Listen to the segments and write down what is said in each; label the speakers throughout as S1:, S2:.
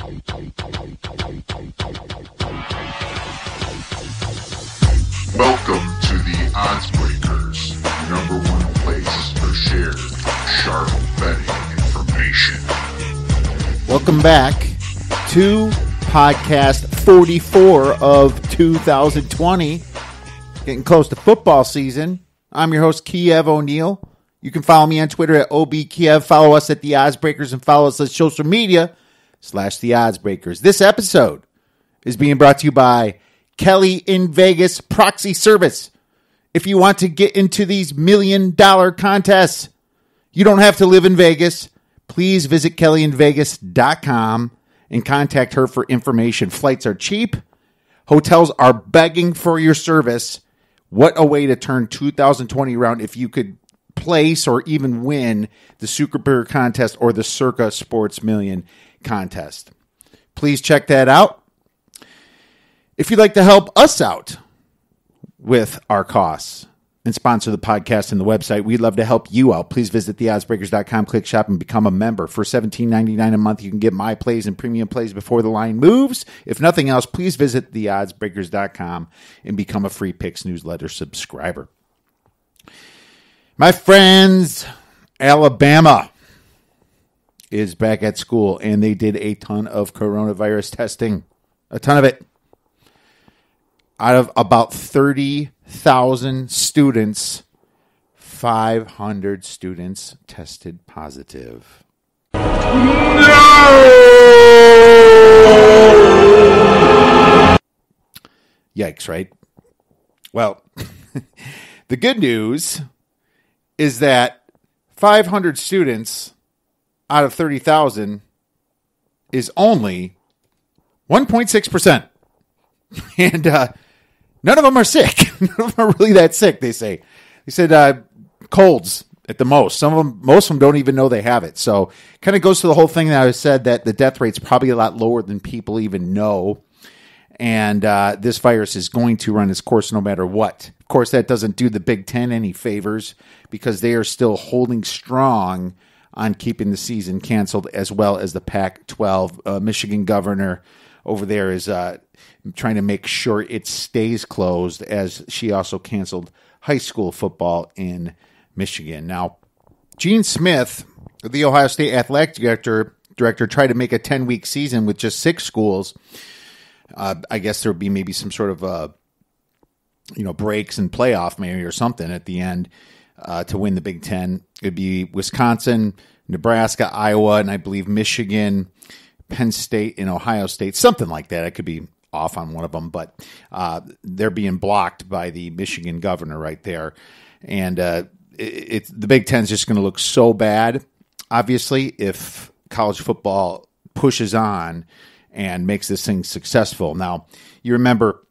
S1: Welcome to the ODDSBREAKER'S, number one place for shared, sharp betting information.
S2: Welcome back to podcast 44 of 2020. Getting close to football season. I'm your host, Kiev O'Neill. You can follow me on Twitter at OBKiev. Follow us at the ODDSBREAKERS and follow us on social media / the ODDSBREAKERS. This episode is being brought to you by Kelly in Vegas Proxy Service. If you want to get into these $1 million contests, you don't have to live in Vegas. Please visit kellyinvegas.com and contact her for information. Flights are cheap. Hotels are begging for your service. What a way to turn 2020 around if you could place or even win the Super Contest or the Circa Sports Million Contest. Please check that out. If you'd like to help us out with our costs and sponsor the podcast and the website, we'd love to help you out. Please visit theoddsbreakers.com, click shop, and become a member. For $17.99 a month, you can get my plays and premium plays before the line moves. If nothing else, please visit theoddsbreakers.com and become a free picks newsletter subscriber. My friends, Alabama is back at school, and they did a ton of coronavirus testing. A ton of it. Out of about 30,000 students, 500 students tested positive. No! Yikes, right? Well, the good news is that 500 students out of 30,000 is only 1.6%. And none of them are sick. None of them are really that sick, they say. They said colds at the most. Most of them don't even know they have it. So kind of goes to the whole thing that I said that the death rate's probably a lot lower than people even know. And this virus is going to run its course no matter what. Of course, that doesn't do the Big Ten any favors because they are still holding strong on keeping the season canceled, as well as the Pac-12. Michigan governor over there is trying to make sure it stays closed, as she also canceled high school football in Michigan. Now, Gene Smith, the Ohio State athletic director, tried to make a 10-week season with just 6 schools. I guess there would be maybe some sort of breaks and playoff maybe or something at the end to win the Big Ten. It'd be Wisconsin, Nebraska, Iowa, and I believe Michigan, Penn State, and Ohio State, something like that. I could be off on one of them, but they're being blocked by the Michigan governor right there. And the Big Ten is just going to look so bad, obviously, if college football pushes on and makes this thing successful. Now, you remember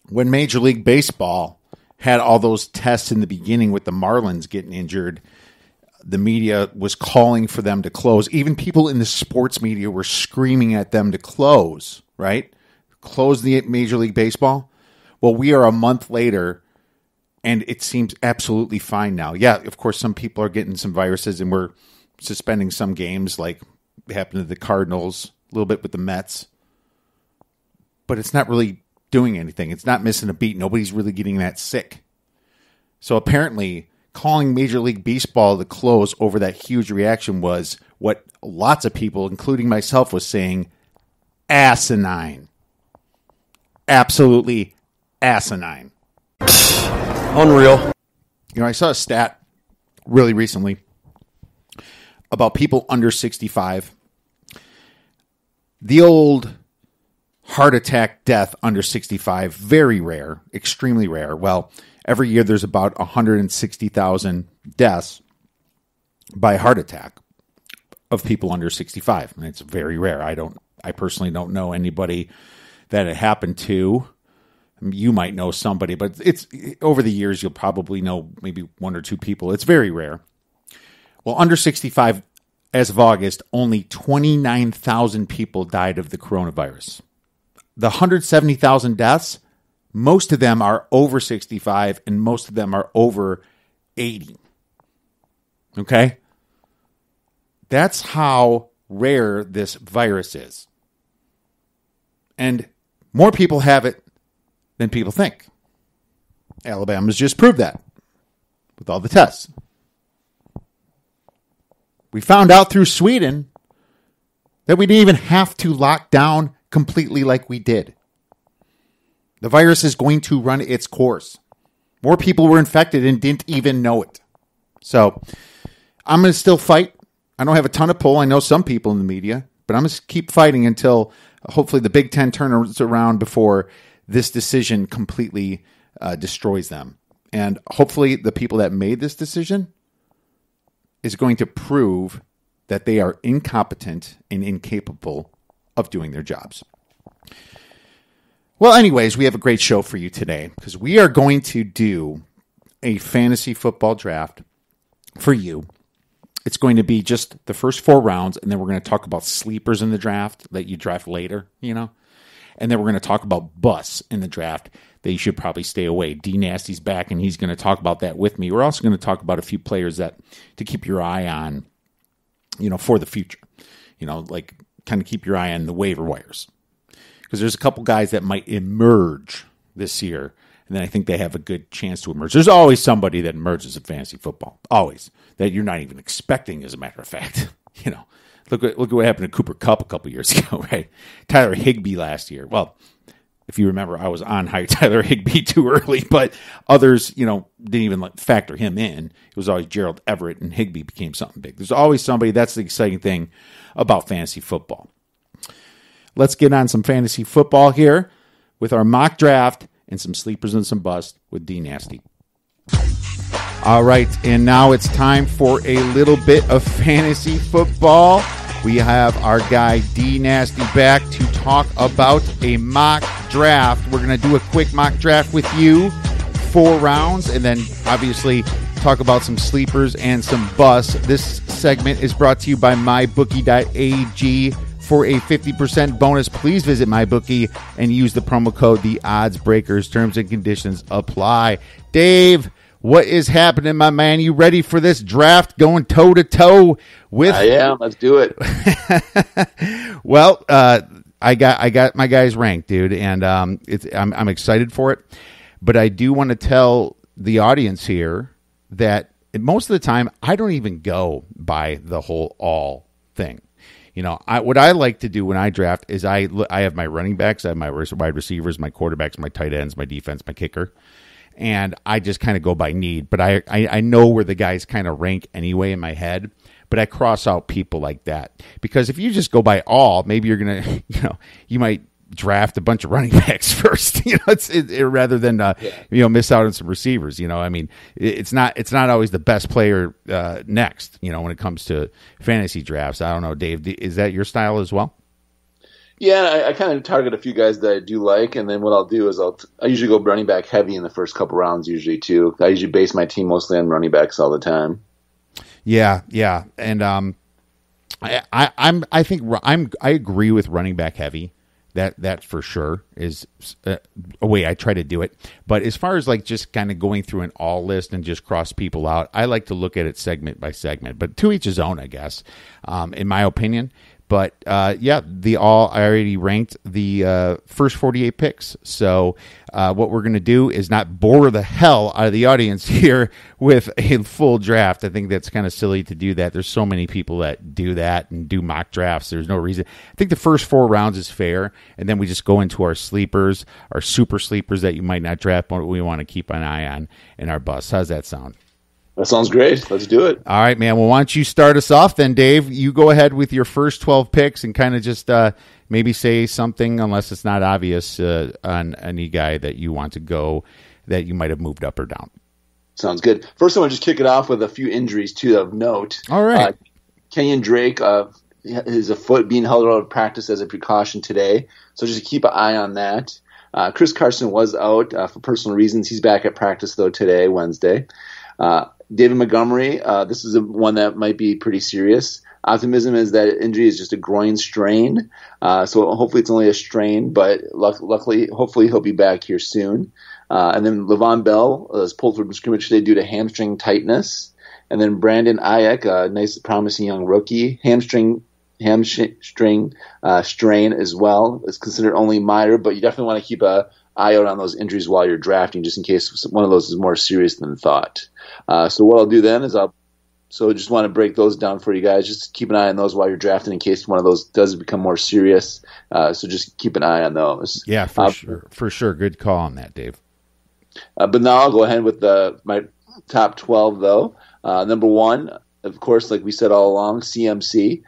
S2: when Major League Baseball had all those tests in the beginning with the Marlins getting injured, the media was calling for them to close. Even people in the sports media were screaming at them to close, right? Close the Major League Baseball. Well, we are a month later, and it seems absolutely fine now. Yeah, of course, some people are getting some viruses, and we're suspending some games like happened to the Cardinals, a little bit with the Mets. But it's not really doing anything. It's not missing a beat. Nobody's really getting that sick. So apparently, calling Major League Baseball to close over that huge reaction was what lots of people, including myself, was saying, asinine. Absolutely asinine.
S3: Unreal.
S2: I saw a stat really recently about people under 65. The old heart attack death under 65, very rare, extremely rare. Well, every year there's about 160,000 deaths by heart attack of people under 65. And it's very rare. I personally don't know anybody that it happened to. You might know somebody, but it's over the years you'll probably know maybe 1 or 2 people. It's very rare. Well, under 65, as of August, only 29,000 people died of the coronavirus. The 170,000 deaths, most of them are over 65 and most of them are over 80. Okay? That's how rare this virus is. And more people have it than people think. Alabama's just proved that with all the tests. We found out through Sweden that we didn't even have to lock down completely like we did. The virus is going to run its course. More people were infected and didn't even know it. So I'm going to still fight. I don't have a ton of pull. I know some people in the media, but I'm going to keep fighting until hopefully the Big Ten turns around before this decision completely destroys them. And hopefully the people that made this decision is going to prove that they are incompetent and incapable of doing their jobs. Well, anyways, we have a great show for you today because we are going to do a fantasy football draft for you. It's going to be just the first 4 rounds, and then we're going to talk about sleepers in the draft that you draft later, and then we're going to talk about busts in the draft that you should probably stay away. D Nasty's back, and he's going to talk about that with me. We're also going to talk about a few players that to keep your eye on, for the future. Like kind of keep your eye on the waiver wires. Because there's a couple guys that might emerge this year, and then I think they have a good chance to emerge. There's always somebody that emerges in fantasy football, always, that you're not even expecting, as a matter of fact. Look at what happened to Cooper Kupp a couple years ago, right? Tyler Higbee last year. Well, if you remember, I was on Tyler Higbee too early, but others, didn't even factor him in. It was always Gerald Everett, and Higbee became something big. There's always somebody. That's the exciting thing about fantasy football. Let's get on some fantasy football here with our mock draft and some sleepers and some busts with D Nasty. All right, and now it's time for a little bit of fantasy football. We have our guy D Nasty back to talk about a mock draft. We're going to do a quick mock draft with you, 4 rounds, and then obviously talk about some sleepers and some busts. This segment is brought to you by mybookie.ag. For a 50% bonus, please visit MyBookie and use the promo code ODDSBREAKERS. Terms and conditions apply. Dave, what is happening, my man? You ready for this draft going toe-to-toe with...
S4: I am. Let's do it.
S2: Well, I got my guys ranked, dude, and I'm excited for it. But I do want to tell the audience here that most of the time, I don't even go by the whole all thing. What I like to do when I draft is I have my running backs, I have my wide receivers, my quarterbacks, my tight ends, my defense, my kicker, and I just kind of go by need. But I know where the guys kind of rank anyway in my head, but I cross out people like that. Because if you just go by all, maybe you're going to, you might draft a bunch of running backs first, rather than miss out on some receivers. It's not always the best player next. When it comes to fantasy drafts. I don't know, Dave. Is that your style as well?
S4: Yeah, I kind of target a few guys that I do like, and then what I'll do is I usually go running back heavy in the first couple rounds. Usually too. I usually base my team mostly on running backs all the time. Yeah,
S2: and I agree with running back heavy. That for sure is a way I try to do it. But as far as just kind of going through an all list and just cross people out, I like to look at it segment by segment. But to each his own, I guess, in my opinion. But I already ranked the first 48 picks. So what we're going to do is not bore the hell out of the audience here with a full draft. I think that's kind of silly to do that. There's so many people that do that and do mock drafts. There's no reason. I think the first 4 rounds is fair. And then we just go into our sleepers, our super sleepers that you might not draft, but we want to keep an eye on, and our busts. How's that sound?
S4: That sounds great. Let's do it.
S2: All right, man. Well, why don't you start us off then, Dave? You go ahead with your first 12 picks and kind of just maybe say something, unless it's not obvious, on any guy that you want to go that you might have moved up or down.
S4: Sounds good. First, I want to just kick it off with a few injuries, too, of note.
S2: All right.
S4: Kenyon Drake, his foot being held out of practice as a precaution today, so just keep an eye on that. Chris Carson was out for personal reasons. He's back at practice, though, today, Wednesday. David Montgomery, this is one that might be pretty serious. Optimism is that injury is just a groin strain, so hopefully it's only a strain, but luckily, hopefully he'll be back here soon. And then Le'Veon Bell was pulled from scrimmage today due to hamstring tightness. And then Brandon Ayuk, a nice, promising young rookie, hamstring hamstring strain as well. It's considered only minor, but you definitely want to keep an eye out on those injuries while you're drafting, just in case one of those is more serious than thought. So what I'll do then is So just want to break those down for you guys. Just keep an eye on those while you're drafting in case one of those does become more serious. So just keep an eye on those.
S2: Yeah, for sure. For sure. Good call on that, Dave.
S4: But now I'll go ahead with my top 12, though. Number 1, of course, like we said all along, CMC.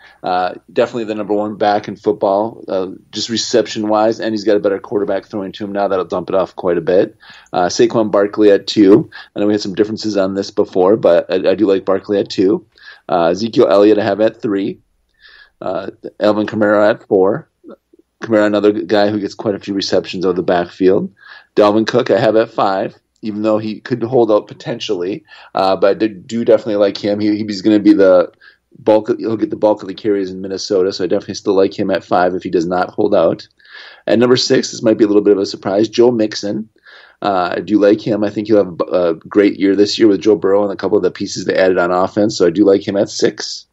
S4: Definitely the number 1 back in football, just reception-wise, and he's got a better quarterback throwing to him now. That'll dump it off quite a bit. Saquon Barkley at 2. I know we had some differences on this before, but I do like Barkley at 2. Ezekiel Elliott I have at 3. Alvin Kamara at 4. Kamara, another guy who gets quite a few receptions out of the backfield. Dalvin Cook I have at 5. Even though he could hold out potentially, but I do definitely like him. He's going to be the bulk. He'll get the bulk of the carries in Minnesota, so I definitely still like him at 5 if he does not hold out. At number 6, this might be a little bit of a surprise. Joe Mixon. I do like him. I think he'll have a great year this year with Joe Burrow and a couple of the pieces they added on offense, so I do like him at 6.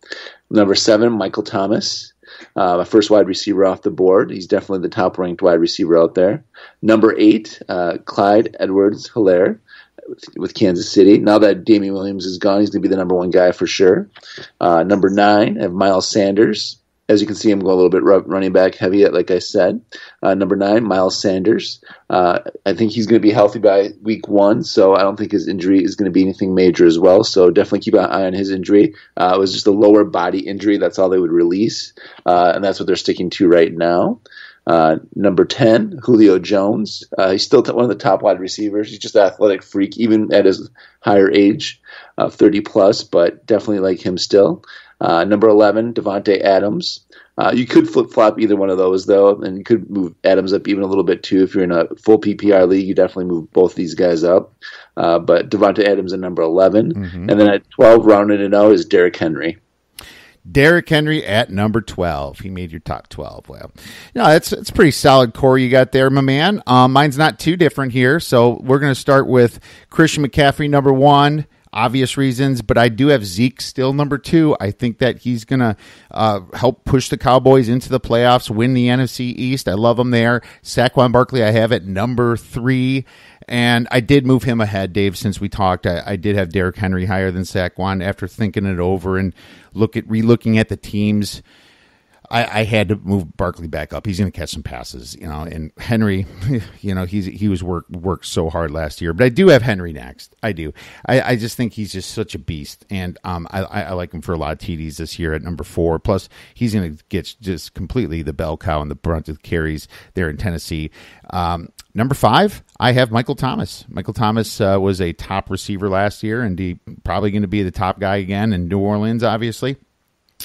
S4: Number 7, Michael Thomas. My first wide receiver off the board. He's definitely the top-ranked wide receiver out there. Number 8, Clyde Edwards-Helaire with Kansas City. Now that Damian Williams is gone, he's going to be the number 1 guy for sure. Number 9, I have Miles Sanders. As you can see, I'm going a little bit running back heavy, like I said. Number 9, Miles Sanders. I think he's going to be healthy by week 1, so I don't think his injury is going to be anything major as well. So definitely keep an eye on his injury. It was just a lower body injury. That's all they would release, and that's what they're sticking to right now. Number 10, Julio Jones. He's still one of the top wide receivers. He's just an athletic freak, even at his higher age, 30 plus, but definitely like him still. Number 11, Devontae Adams. You could flip-flop either one of those, though, and you could move Adams up even a little bit, too. If you're in a full PPR league, you definitely move both these guys up. But Devontae Adams at number 11. Mm-hmm. And then at 12, rounding it out, is Derrick Henry.
S2: Derrick Henry at number 12. He made your top 12. Well, it's a pretty solid core you got there, my man. Mine's not too different here. So we're going to start with Christian McCaffrey, number 1. Obvious reasons, but I do have Zeke still number 2. I think that he's going to help push the Cowboys into the playoffs, win the NFC East. I love him there. Saquon Barkley I have at number 3. And I did move him ahead, Dave, since we talked. I did have Derrick Henry higher than Saquon after thinking it over and relooking at the teams. I had to move Barkley back up. He's going to catch some passes, and Henry, he was worked so hard last year. But I do have Henry next. I do. I just think he's just such a beast, and I like him for a lot of TDs this year at number 4. Plus, he's going to get just completely the bell cow and the brunt of the carries there in Tennessee. Number 5, I have Michael Thomas. Michael Thomas was a top receiver last year, and he probably going to be the top guy again in New Orleans, obviously.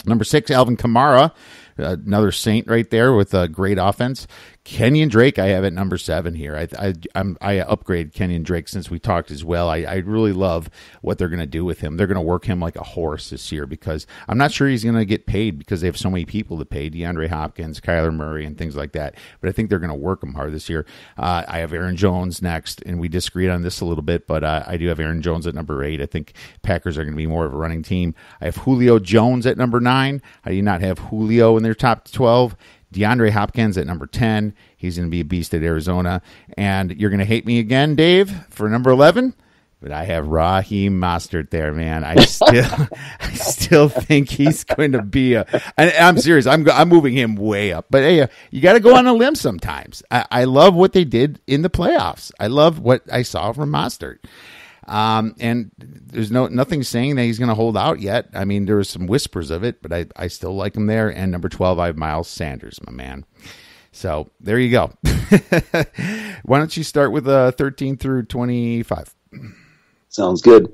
S2: Number 6, Alvin Kamara. Another Saint right there with a great offense. Kenyon Drake I have at number 7 here. I upgraded Kenyon Drake since we talked as well. I really love what they're going to do with him. They're going to work him like a horse this year because I'm not sure he's going to get paid because they have so many people to pay, DeAndre Hopkins, Kyler Murray, and things like that. But I think they're going to work him hard this year. I have Aaron Jones next, and we disagreed on this a little bit, but I do have Aaron Jones at number 8. I think Packers are going to be more of a running team. I have Julio Jones at number 9. I do not have Julio in their top 12. DeAndre Hopkins at number 10. He's going to be a beast at Arizona. And you're going to hate me again, Dave, for number 11. But I have Raheem Mostert there, man. I still think he's going to be I'm serious. I'm moving him way up. But hey, you got to go on a limb sometimes. I love what they did in the playoffs. I love what I saw from Mostert. And there's nothing saying that he's going to hold out yet. I mean, there was some whispers of it, but I still like him there. And number 12, I have Miles Sanders, my man. So there you go. Why don't you start with 13 through 25?
S4: Sounds good.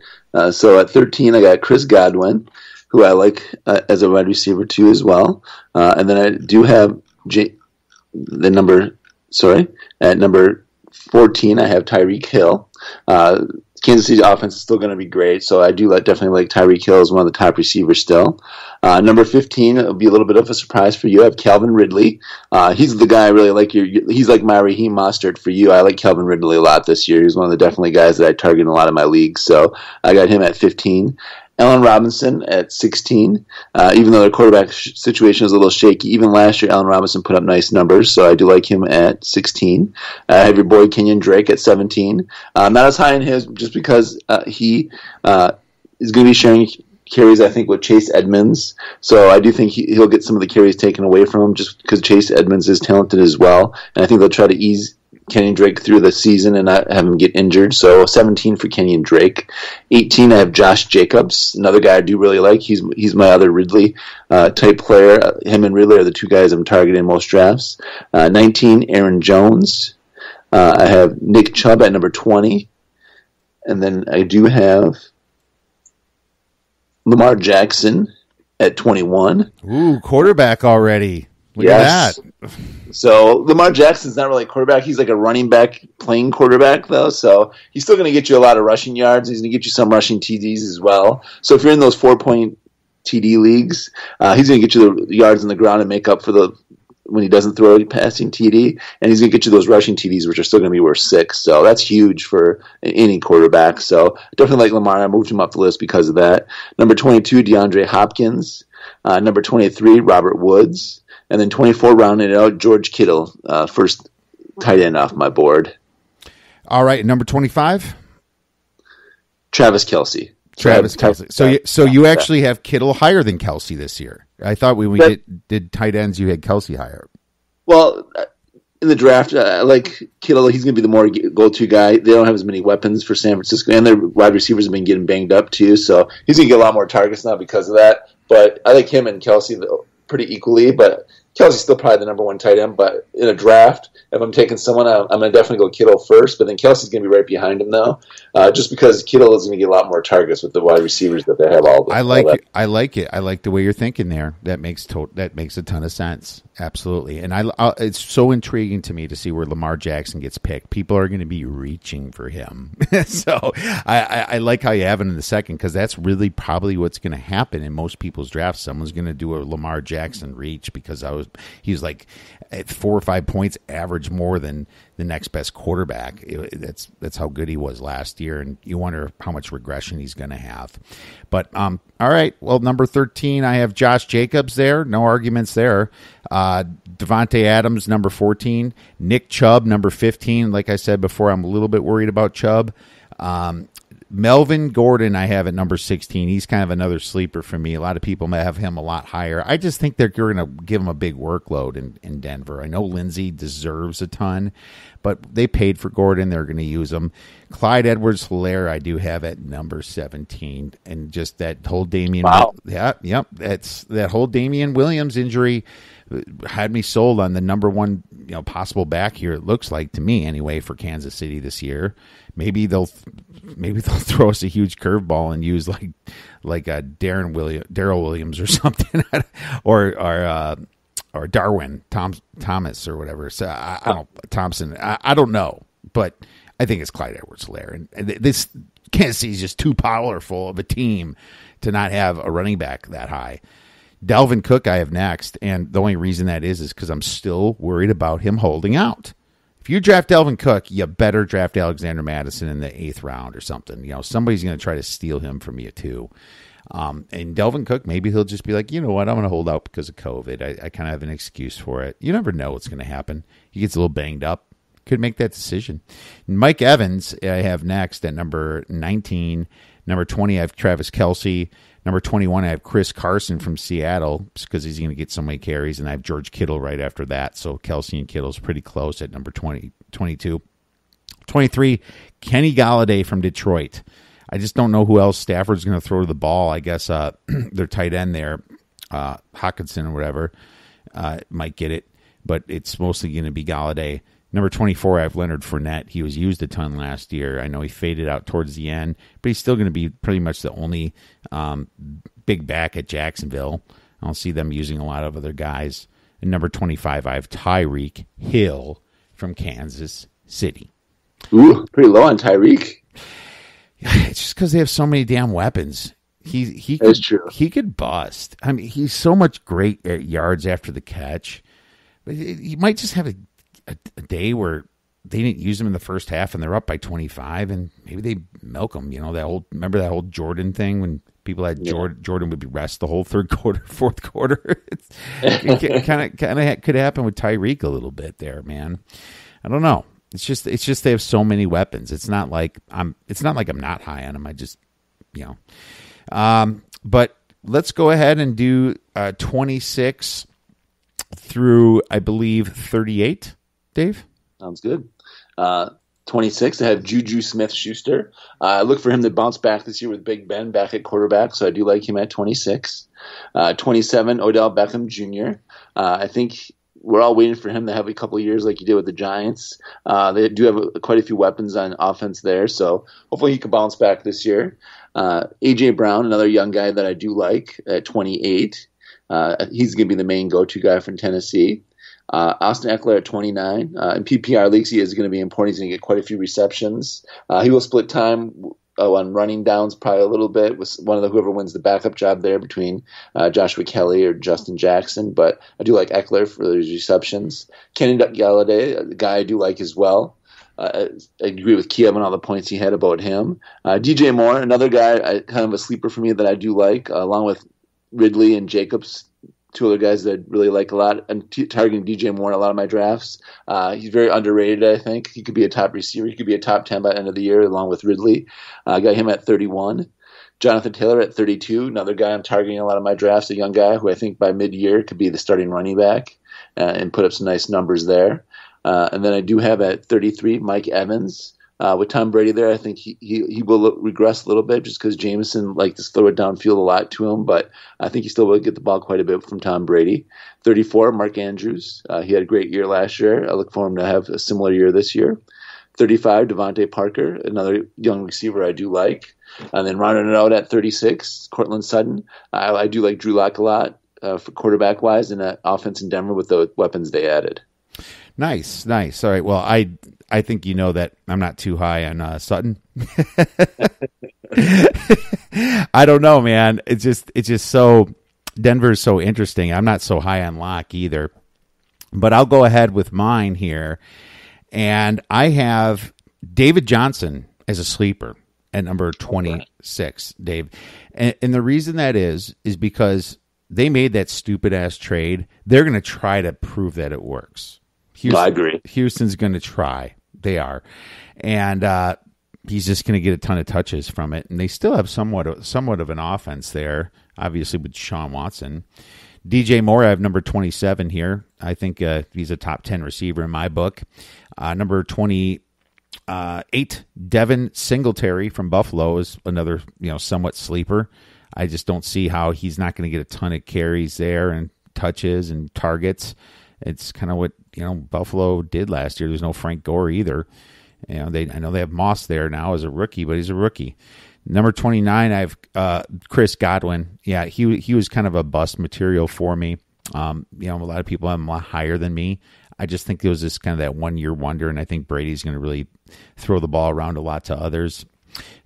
S4: So at 13, I got Chris Godwin, who I like as a wide receiver too as well. And then I do have at number 14, I have Tyreek Hill. Kansas City offense is still going to be great, so I do definitely like Tyreek Hill as one of the top receivers still. Number 15, it'll be a little bit of a surprise for you. I have Calvin Ridley. He's the guy I really like. He's like my Raheem Mostert for you. I like Calvin Ridley a lot this year. He's one of the definitely guys that I target in a lot of my leagues, so I got him at 15. Allen Robinson at 16. Even though their quarterback situation is a little shaky, even last year Allen Robinson put up nice numbers, so I do like him at 16. I have your boy Kenyon Drake at 17. Not as high in his, just because he is going to be sharing carries, I think, with Chase Edmonds. So I do think he'll get some of the carries taken away from him, just because Chase Edmonds is talented as well. And I think they'll try to ease Kenyon Drake through the season and not have him get injured. So 17 for Kenyon Drake. 18, I have Josh Jacobs, another guy I do really like. He's my other Ridley type player. Him and Ridley are the two guys I'm targeting in most drafts. 19, Aaron Jones. I have Nick Chubb at number 20. And then I do have Lamar Jackson at 21.
S2: Ooh, quarterback already. Look at that.
S4: So Lamar Jackson's not really a quarterback. He's like a running back playing quarterback, though. So he's still going to get you a lot of rushing yards. He's going to get you some rushing TDs as well. So if you're in those 4-point TD leagues, he's going to get you the yards on the ground and make up for when he doesn't throw a passing TD, and he's going to get you those rushing TDs, which are still going to be worth 6. So that's huge for any quarterback. So definitely like Lamar. I moved him up the list because of that. Number 22, DeAndre Hopkins. Number 23, Robert Woods. And then 24, rounding it out, George Kittle, first tight end off my board.
S2: All right, number 25?
S4: Travis Kelce.
S2: Travis Kelce. So you actually have Kittle higher than Kelce this year. I thought when we did tight ends, you had Kelce higher.
S4: Well, in the draft, I like Kittle. He's going to be the more go-to guy. They don't have as many weapons for San Francisco, and their wide receivers have been getting banged up too. So he's going to get a lot more targets now because of that. But I like him and Kelce pretty equally. But Kelce's still probably the number one tight end. But in a draft, if I'm taking someone, I'm going to definitely go Kittle first. But then Kelce's going to be right behind him though, just because Kittle is going to get a lot more targets with the wide receivers that they have. I like it. I like the way you're thinking there. That makes a ton of sense. Absolutely. And it's so intriguing to me to see where Lamar Jackson gets picked. People are going to be reaching for him. So I like how you have it in the second, because that's really probably what's going to happen in most people's drafts. Someone's going to do a Lamar Jackson reach because he's like at 4 or 5 points average more than the next best quarterback. That's how good he was last year, and you wonder how much regression he's going to have. But all right, well, number 13, I have Josh Jacobs there. No arguments there. Devontae Adams, number 14. Nick Chubb, number 15. Like I said before, I'm a little bit worried about Chubb. Melvin Gordon I have at number 16. He's kind of another sleeper for me. A lot of people may have him a lot higher. I just think they're going to give him a big workload in Denver. I know Lindsey deserves a ton, but they paid for Gordon. They're going to use him. Clyde Edwards-Helaire I do have at number 17. And just that whole Damian. Wow.
S2: That's that whole Damian Williams injury had me sold on the number one possible back here, it looks like to me anyway, for Kansas City this year. Maybe they'll throw us a huge curveball and use like a Darrell Williams or something, or Darwin Thomas or whatever. So I don't Thompson. I don't know, but I think it's Clyde Edwards-Helaire, and this Kansas City is just too powerful of a team to not have a running back that high. Dalvin Cook I have next, and the only reason that is because I'm still worried about him holding out. If you draft Dalvin Cook, you better draft Alexander Madison in the 8th round or something. Somebody's going to try to steal him from you too. And Dalvin Cook, maybe he'll just be like, you know what, I'm going to hold out because of COVID. I kind of have an excuse for it. You never know what's going to happen. He gets a little banged up. Could make that decision. Mike Evans I have next at number 19. Number 20, I have Travis Kelce. Number 21, I have Chris Carson from Seattle because he's going to get so many carries, and I have George Kittle right after that. So Kelce and Kittle's pretty close at number 22. 23, Kenny Galladay from Detroit. I just don't know who else Stafford's going to throw to the ball. I guess their tight end there, Hawkinson or whatever, might get it, but it's mostly going to be Galladay. Number 24, I have Leonard Fournette. He was used a ton last year. I know he faded out towards the end, but he's still going to be pretty much the only big back at Jacksonville. I don't see them using a lot of other guys. And number 25, I have Tyreek Hill from Kansas City.
S4: Ooh, pretty low on Tyreek.
S2: It's just because they have so many damn weapons.
S4: That's true.
S2: He could bust. I mean, he's so much great at yards after the catch. But he might just have a day where they didn't use him in the first half, and they're up by 25, and maybe they milk him. Remember that whole Jordan thing when people had Jordan would be rest the whole third quarter, fourth quarter. It kind of could happen with Tyreek a little bit there, man. I don't know. It's just they have so many weapons. It's not like I'm not high on them. I just but let's go ahead and do 26 through, I believe, 38. Dave,
S4: sounds good. 26, I have Juju Smith-Schuster. I look for him to bounce back this year with Big Ben back at quarterback, so I do like him at 26. 27, Odell Beckham Jr. I think we're all waiting for him to have a couple of years like he did with the Giants. They do have quite a few weapons on offense there, so hopefully he can bounce back this year. A.J. Brown, another young guy that I do like at 28. He's going to be the main go-to guy from Tennessee. Austin Eckler at 29. In PPR leagues, he is going to be important. He's going to get quite a few receptions. He will split time on running downs probably a little bit with whoever wins the backup job there between Joshua Kelly or Justin Jackson. But I do like Eckler for those receptions. Kenny Galladay, a guy I do like as well. I agree with Kiev on all the points he had about him. DJ Moore, another guy, kind of a sleeper for me that I do like, along with Ridley and Jacobs, two other guys that I really like a lot. I'm targeting DJ Moore in a lot of my drafts. He's very underrated, I think. He could be a top receiver. He could be a top 10 by the end of the year, along with Ridley. I got him at 31. Jonathan Taylor at 32, another guy I'm targeting a lot of my drafts, a young guy who I think by mid-year could be the starting running back and put up some nice numbers there. And then I do have at 33 Mike Evans. With Tom Brady there, I think he will regress a little bit just because Jameson liked to throw it downfield a lot to him, but I think he still will get the ball quite a bit from Tom Brady. 34, Mark Andrews. He had a great year last year. I look for him to have a similar year this year. 35, Devontae Parker, another young receiver I do like. And then rounding it out at 36, Cortland Sutton. I do like Drew Lock a lot for quarterback-wise and that offense in Denver with the weapons they added.
S2: Nice. All right, well, I think you know that I'm not too high on Sutton. I don't know, man. It's just so Denver's so interesting. I'm not so high on Locke either, but I'll go ahead with mine here, and I have David Johnson as a sleeper at number 26, Dave, and the reason that is because they made that stupid ass trade. They're going to try to prove that it works.
S4: I agree.
S2: Houston's going to try. They are. And he's just going to get a ton of touches from it. And they still have somewhat of an offense there, obviously with Deshaun Watson. DJ Moore, I have number 27 here. I think he's a top 10 receiver in my book. Number 28, Devin Singletary from Buffalo is another somewhat sleeper. I just don't see how he's not going to get a ton of carries there and touches and targets. It's kind of what Buffalo did last year. There's no Frank Gore either. I know they have Moss there now as a rookie, but he's a rookie. Number 29, I have Chris Godwin. Yeah, he was kind of a bust material for me. A lot of people have him a lot higher than me. I just think it was just kind of that 1 year wonder, and I think Brady's going to really throw the ball around a lot to others.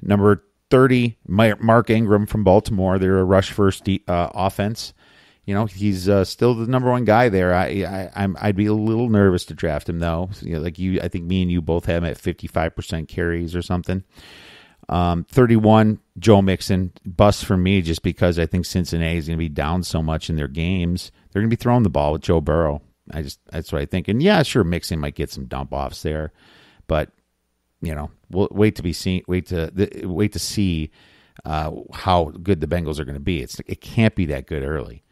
S2: Number 30, Mark Ingram from Baltimore. They're a rush first offense. He's still the number one guy there. I'd be a little nervous to draft him though. I think me and you both have him at 55% carries or something. 31, Joe Mixon, bust for me just because I think Cincinnati is going to be down so much in their games. They're going to be throwing the ball with Joe Burrow. That's what I think. And yeah, sure, Mixon might get some dump offs there, but we'll wait to see how good the Bengals are going to be. It can't be that good early.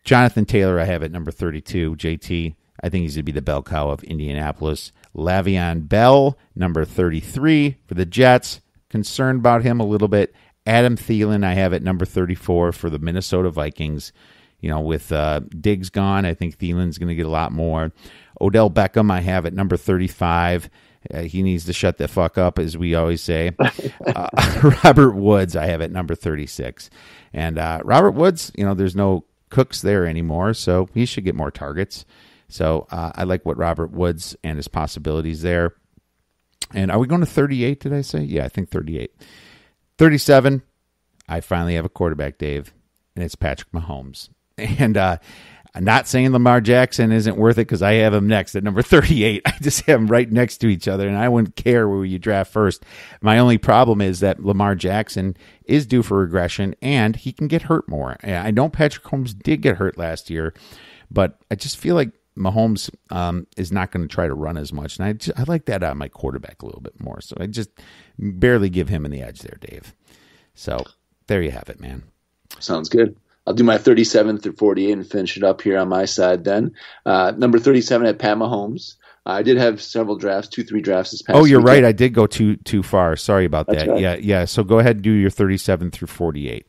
S2: Jonathan Taylor, I have at number 32, JT. I think he's going to be the bell cow of Indianapolis. Le'Veon Bell, number 33 for the Jets. Concerned about him a little bit. Adam Thielen, I have at number 34 for the Minnesota Vikings. With Diggs gone, I think Thielen's going to get a lot more. Odell Beckham, I have at number 35. He needs to shut the fuck up, as we always say. Robert Woods, I have at number 36. And Robert Woods, there's no Cooks there anymore, so he should get more targets. So I like what Robert Woods and his possibilities there. And are we going to 38, did I say? Yeah, I think 38. 37, I finally have a quarterback, Dave, and it's Patrick Mahomes. And I'm not saying Lamar Jackson isn't worth it because I have him next at number 38. I just have them right next to each other, and I wouldn't care where you draft first. My only problem is that Lamar Jackson is due for regression, and he can get hurt more. I know Patrick Mahomes did get hurt last year, but I just feel like Mahomes is not going to try to run as much, and I like that out of my quarterback a little bit more. So I just barely give him in the edge there, Dave. So there you have it, man.
S4: Sounds good. I'll do my 37 through 48 and finish it up here on my side then. Number 37 at Pat Mahomes. I did have several drafts, 2-3 drafts this past
S2: you're
S4: weekend.
S2: right. I did go too far. Sorry about
S4: That's
S2: that.
S4: right.
S2: Yeah. So go ahead and do your 37 through 48.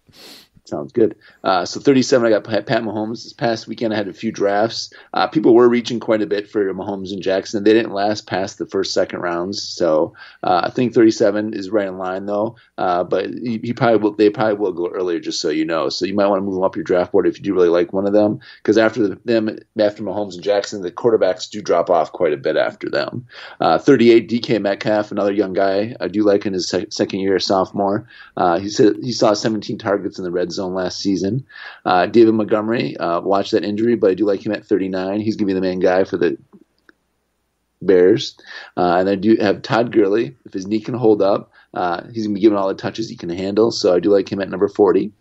S4: Sounds good. So 37, I got Pat Mahomes. This past weekend, I had a few drafts. People were reaching quite a bit for Mahomes and Jackson. They didn't last past the first, second rounds. So I think 37 is right in line, though. But they probably will go earlier, just so you know. So you might want to move them up your draft board if you do really like one of them, because after Mahomes and Jackson, the quarterbacks do drop off quite a bit after them. 38, DK Metcalf, another young guy I do like in his second year, sophomore. He saw 17 targets in the red zone last season. David Montgomery, watch that injury, but I do like him at 39. He's going to be the main guy for the Bears. And I do have Todd Gurley. If his knee can hold up, he's going to be given all the touches he can handle. So I do like him at number 40.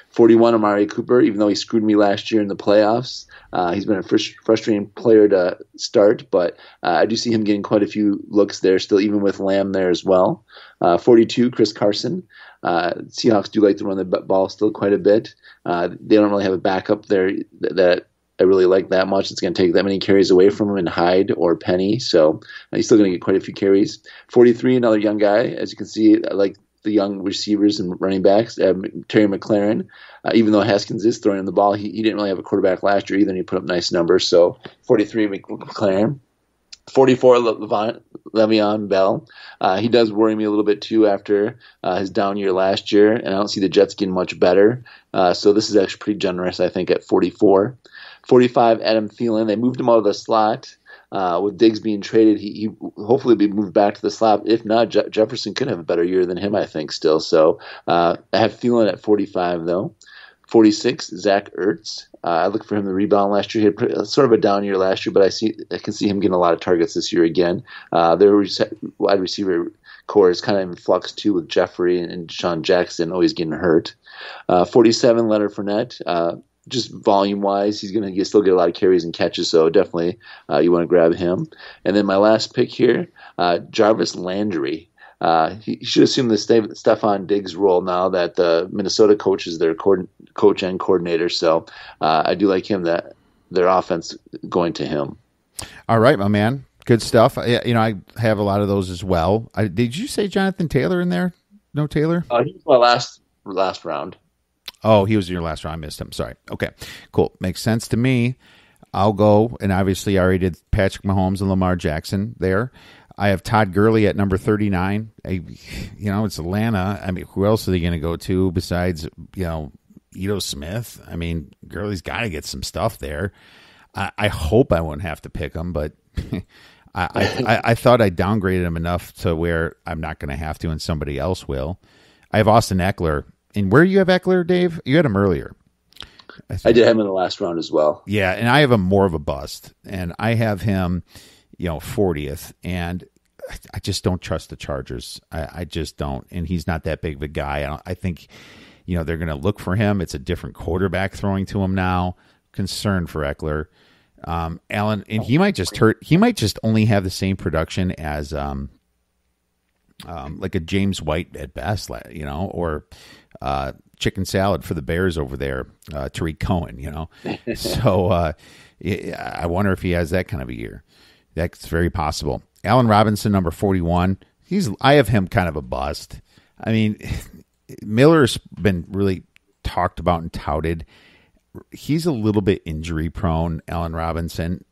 S4: 41, Amari Cooper, even though he screwed me last year in the playoffs. He's been a frustrating player to start, but I do see him getting quite a few looks there still, even with Lamb there as well. 42, Chris Carson. Seahawks do like to run the ball still quite a bit. They don't really have a backup there that I really like that much. It's going to take that many carries away from him in Hyde or Penny, so he's still going to get quite a few carries. 43, another young guy. As you can see, I like the young receivers and running backs. Terry McLaurin, even though Haskins is throwing him the ball, he didn't really have a quarterback last year either, and he put up nice numbers. So 43, McLaurin. 44, Le'Veon Bell. He does worry me a little bit too after his down year last year, and I don't see the Jets getting much better. So this is actually pretty generous, I think, at 44. 45, Adam Thielen. They moved him out of the slot. With Diggs being traded, he hopefully be moved back to the slot. If not, Jefferson could have a better year than him, I think, still. So I have Thielen at 45, though. 46, Zach Ertz. I looked for him to rebound last year. He had sort of a down year last year, but I can see him getting a lot of targets this year again. Their wide receiver core is kind of in flux too, with Jeffrey and Deshaun Jackson always getting hurt. 47, Leonard Fournette. Just volume-wise, he's going to still get a lot of carries and catches, so definitely you want to grab him. And then my last pick here, Jarvis Landry. He should assume the Stephon Diggs role now that the Minnesota coach is their coach and coordinator. So I do like him, that their offense going to him. All
S2: right, my man. Good stuff. I have a lot of those as well. Did you say Jonathan Taylor in there? No Taylor?
S4: He was my last round.
S2: Oh, he was in your last round. I missed him. Sorry. Okay, cool. Makes sense to me. I'll go, and obviously I already did Patrick Mahomes and Lamar Jackson there. I have Todd Gurley at number 39. It's Atlanta. I mean, who else are they going to go to besides, Ito Smith? I mean, Gurley's got to get some stuff there. I hope I won't have to pick him, but I thought I downgraded him enough to where I'm not going to have to and somebody else will. I have Austin Eckler. And where do you have Eckler, Dave? You had him earlier.
S4: I did have him in the last round as well.
S2: Yeah, and I have him more of a bust. And I have him 40th, and I just don't trust the Chargers. I just don't, and he's not that big of a guy. I think, they're going to look for him. It's a different quarterback throwing to him now. Concerned for Eckler, Allen, and he might just hurt. He might just only have the same production as like a James White at best, or chicken salad for the Bears over there, Tariq Cohen. So I wonder if he has that kind of a year. That's very possible. Allen Robinson, number 41. I have him kind of a bust. I mean, Miller's been really talked about and touted. He's a little bit injury prone, Allen Robinson.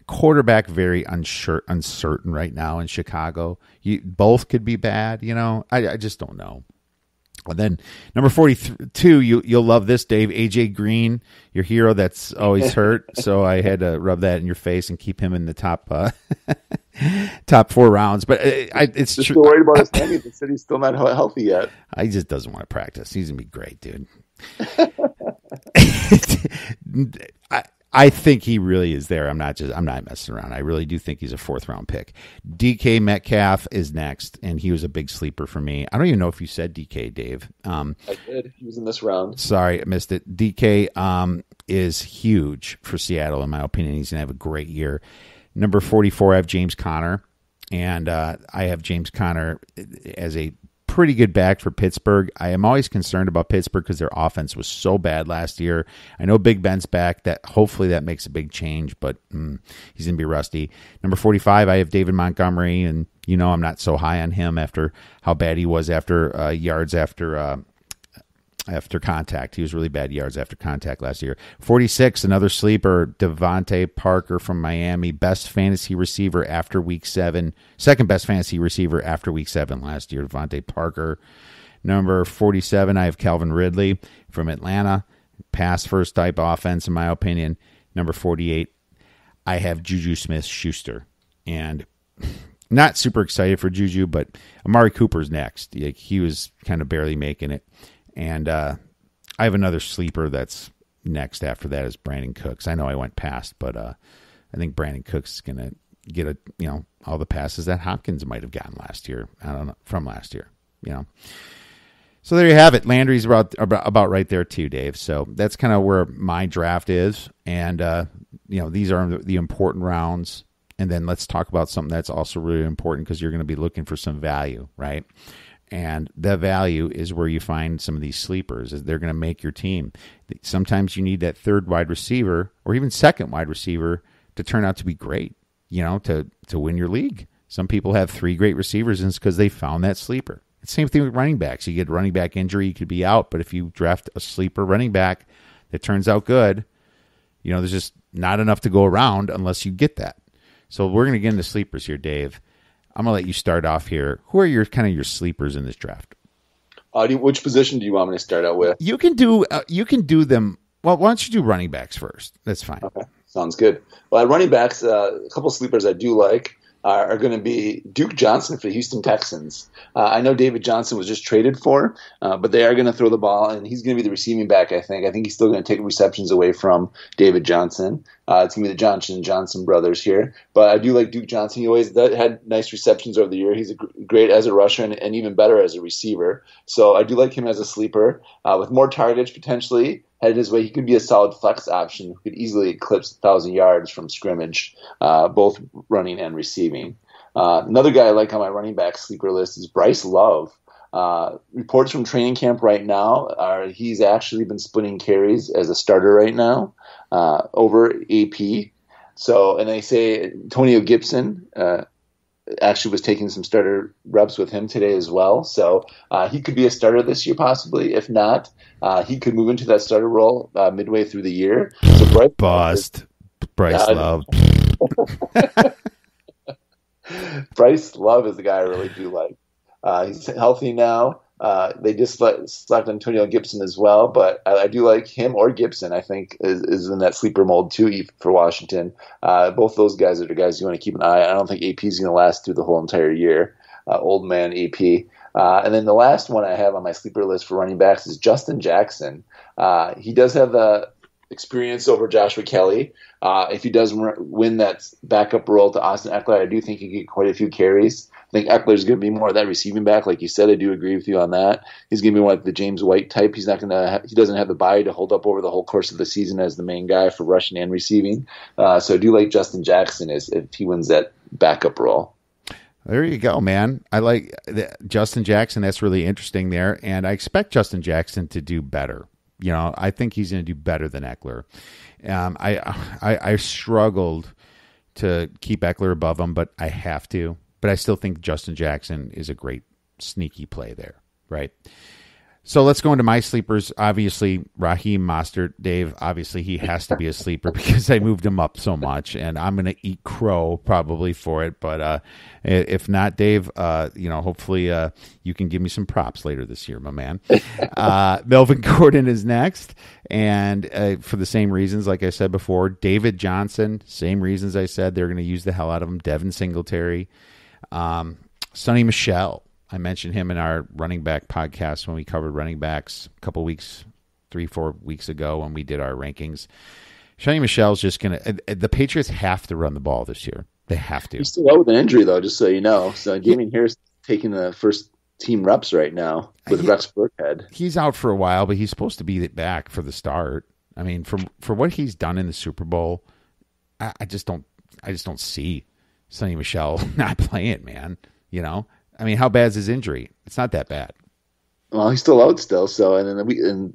S2: Quarterback very uncertain right now in Chicago. Both could be bad, I just don't know. And then number 42, you'll love this, Dave. AJ Green, your hero that's always hurt. So I had to rub that in your face and keep him in the top top 4 rounds. But it's
S4: just still worried about his knee. They said he's still not healthy yet.
S2: He just doesn't want to practice. He's gonna be great, dude. I think he really is there. I'm not messing around. I really do think he's a 4th round pick. DK Metcalf is next, and he was a big sleeper for me. I don't even know if you said DK, Dave.
S4: I did. He was in this round.
S2: Sorry, I missed it. DK is huge for Seattle, in my opinion. He's going to have a great year. Number 44, I have James Conner, and I have James Conner as a pretty good back for Pittsburgh. I am always concerned about Pittsburgh because their offense was so bad last year. I know Big Ben's back. That hopefully that makes a big change, but he's going to be rusty. Number 45, I have David Montgomery, and I'm not so high on him after how bad he was after yards after contact. He was really bad yards after contact last year. 46, another sleeper, Devontae Parker from Miami, best fantasy receiver after week 7. Second best fantasy receiver after week 7 last year, Devontae Parker. Number 47, I have Calvin Ridley from Atlanta. Pass first type offense, in my opinion. Number 48, I have Juju Smith-Schuster. And not super excited for Juju, but Amari Cooper's next. He was kind of barely making it. And I have another sleeper that's next after that is Brandon Cooks. I know I went past, but I think Brandon Cooks is going to get all the passes that Hopkins might have gotten last year. I don't know, from last year, So there you have it. Landry's about right there too, Dave. So that's kind of where my draft is. And, these are the important rounds. And then let's talk about something that's also really important because you're going to be looking for some value, right? And the value is where you find some of these sleepers. They're going to make your team. Sometimes you need that 3rd wide receiver or even 2nd wide receiver to turn out to be great, to win your league. Some people have 3 great receivers, and it's because they found that sleeper. It's the same thing with running backs. You get a running back injury, you could be out. But if you draft a sleeper running back that turns out good, there's just not enough to go around unless you get that. So we're going to get into sleepers here, Dave. I'm going to let you start off here. Who are your sleepers in this draft?
S4: Which position do you want me to start out with?
S2: You can do them. Well, why don't you do running backs first? That's fine.
S4: Okay, sounds good. Well, at running backs, a couple sleepers I do like are going to be Duke Johnson for the Houston Texans. I know David Johnson was just traded for, but they are going to throw the ball, and he's going to be the receiving back, I think. I think he's still going to take receptions away from David Johnson. It's going to be the Johnson brothers here. But I do like Duke Johnson. He always had nice receptions over the year. He's great as a rusher and even better as a receiver. So I do like him as a sleeper. With more targets potentially headed his way, he could be a solid flex option who could easily eclipse 1,000 yards from scrimmage, both running and receiving. Another guy I like on my running back sleeper list is Bryce Love. Reports from training camp right now are he's actually been splitting carries as a starter right now over AP. So, and they say Antonio Gibson actually was taking some starter reps with him today as well. So he could be a starter this year possibly. If not, he could move into that starter role midway through the year. So
S2: Bryce Love.
S4: Bryce Love is the guy I really do like. He's healthy now. They just slapped Antonio Gibson as well, but I do like him or Gibson. I think is in that sleeper mold too for Washington. Both those guys are the guys you want to keep an eye on. I don't think AP is going to last through the whole entire year. Old man AP. And then the last one I have on my sleeper list for running backs is Justin Jackson. He does have the experience over Joshua Kelly. If he does win that backup role to Austin Eckler, I do think he could get quite a few carries. I think Eckler's going to be more of that receiving back, like you said. I do agree with you on that. He's going to be more like the James White type. He's not going to. He doesn't have the body to hold up over the whole course of the season as the main guy for rushing and receiving. So I do like Justin Jackson if he wins that backup role.
S2: There you go, man. I like Justin Jackson. That's really interesting there, and I expect Justin Jackson to do better. I think he's going to do better than Eckler. I struggled to keep Eckler above him, but I have to. But I still think Justin Jackson is a great sneaky play there, right? So let's go into my sleepers. Obviously, Raheem Mostert, Dave, obviously he has to be a sleeper because I moved him up so much, and I'm going to eat crow probably for it. But if not, Dave, hopefully you can give me some props later this year, my man. Melvin Gordon is next, and for the same reasons, like I said before, David Johnson, same reasons I said, they're going to use the hell out of him. Devin Singletary, Sonny Michel. I mentioned him in our running back podcast when we covered running backs a couple weeks, 3-4 weeks ago when we did our rankings. Sonny Michel's just going to – the Patriots have to run the ball this year. They have to.
S4: He's still out with an injury, though, just so you know. So Damian Harris taking the first team reps right now with Rex Burkhead.
S2: He's out for a while, but he's supposed to be back for the start. I mean, for what he's done in the Super Bowl, I just don't see Sonny Michel not playing, man. You know? I mean, how bad is his injury? It's not that bad.
S4: Well, he's still out still, so and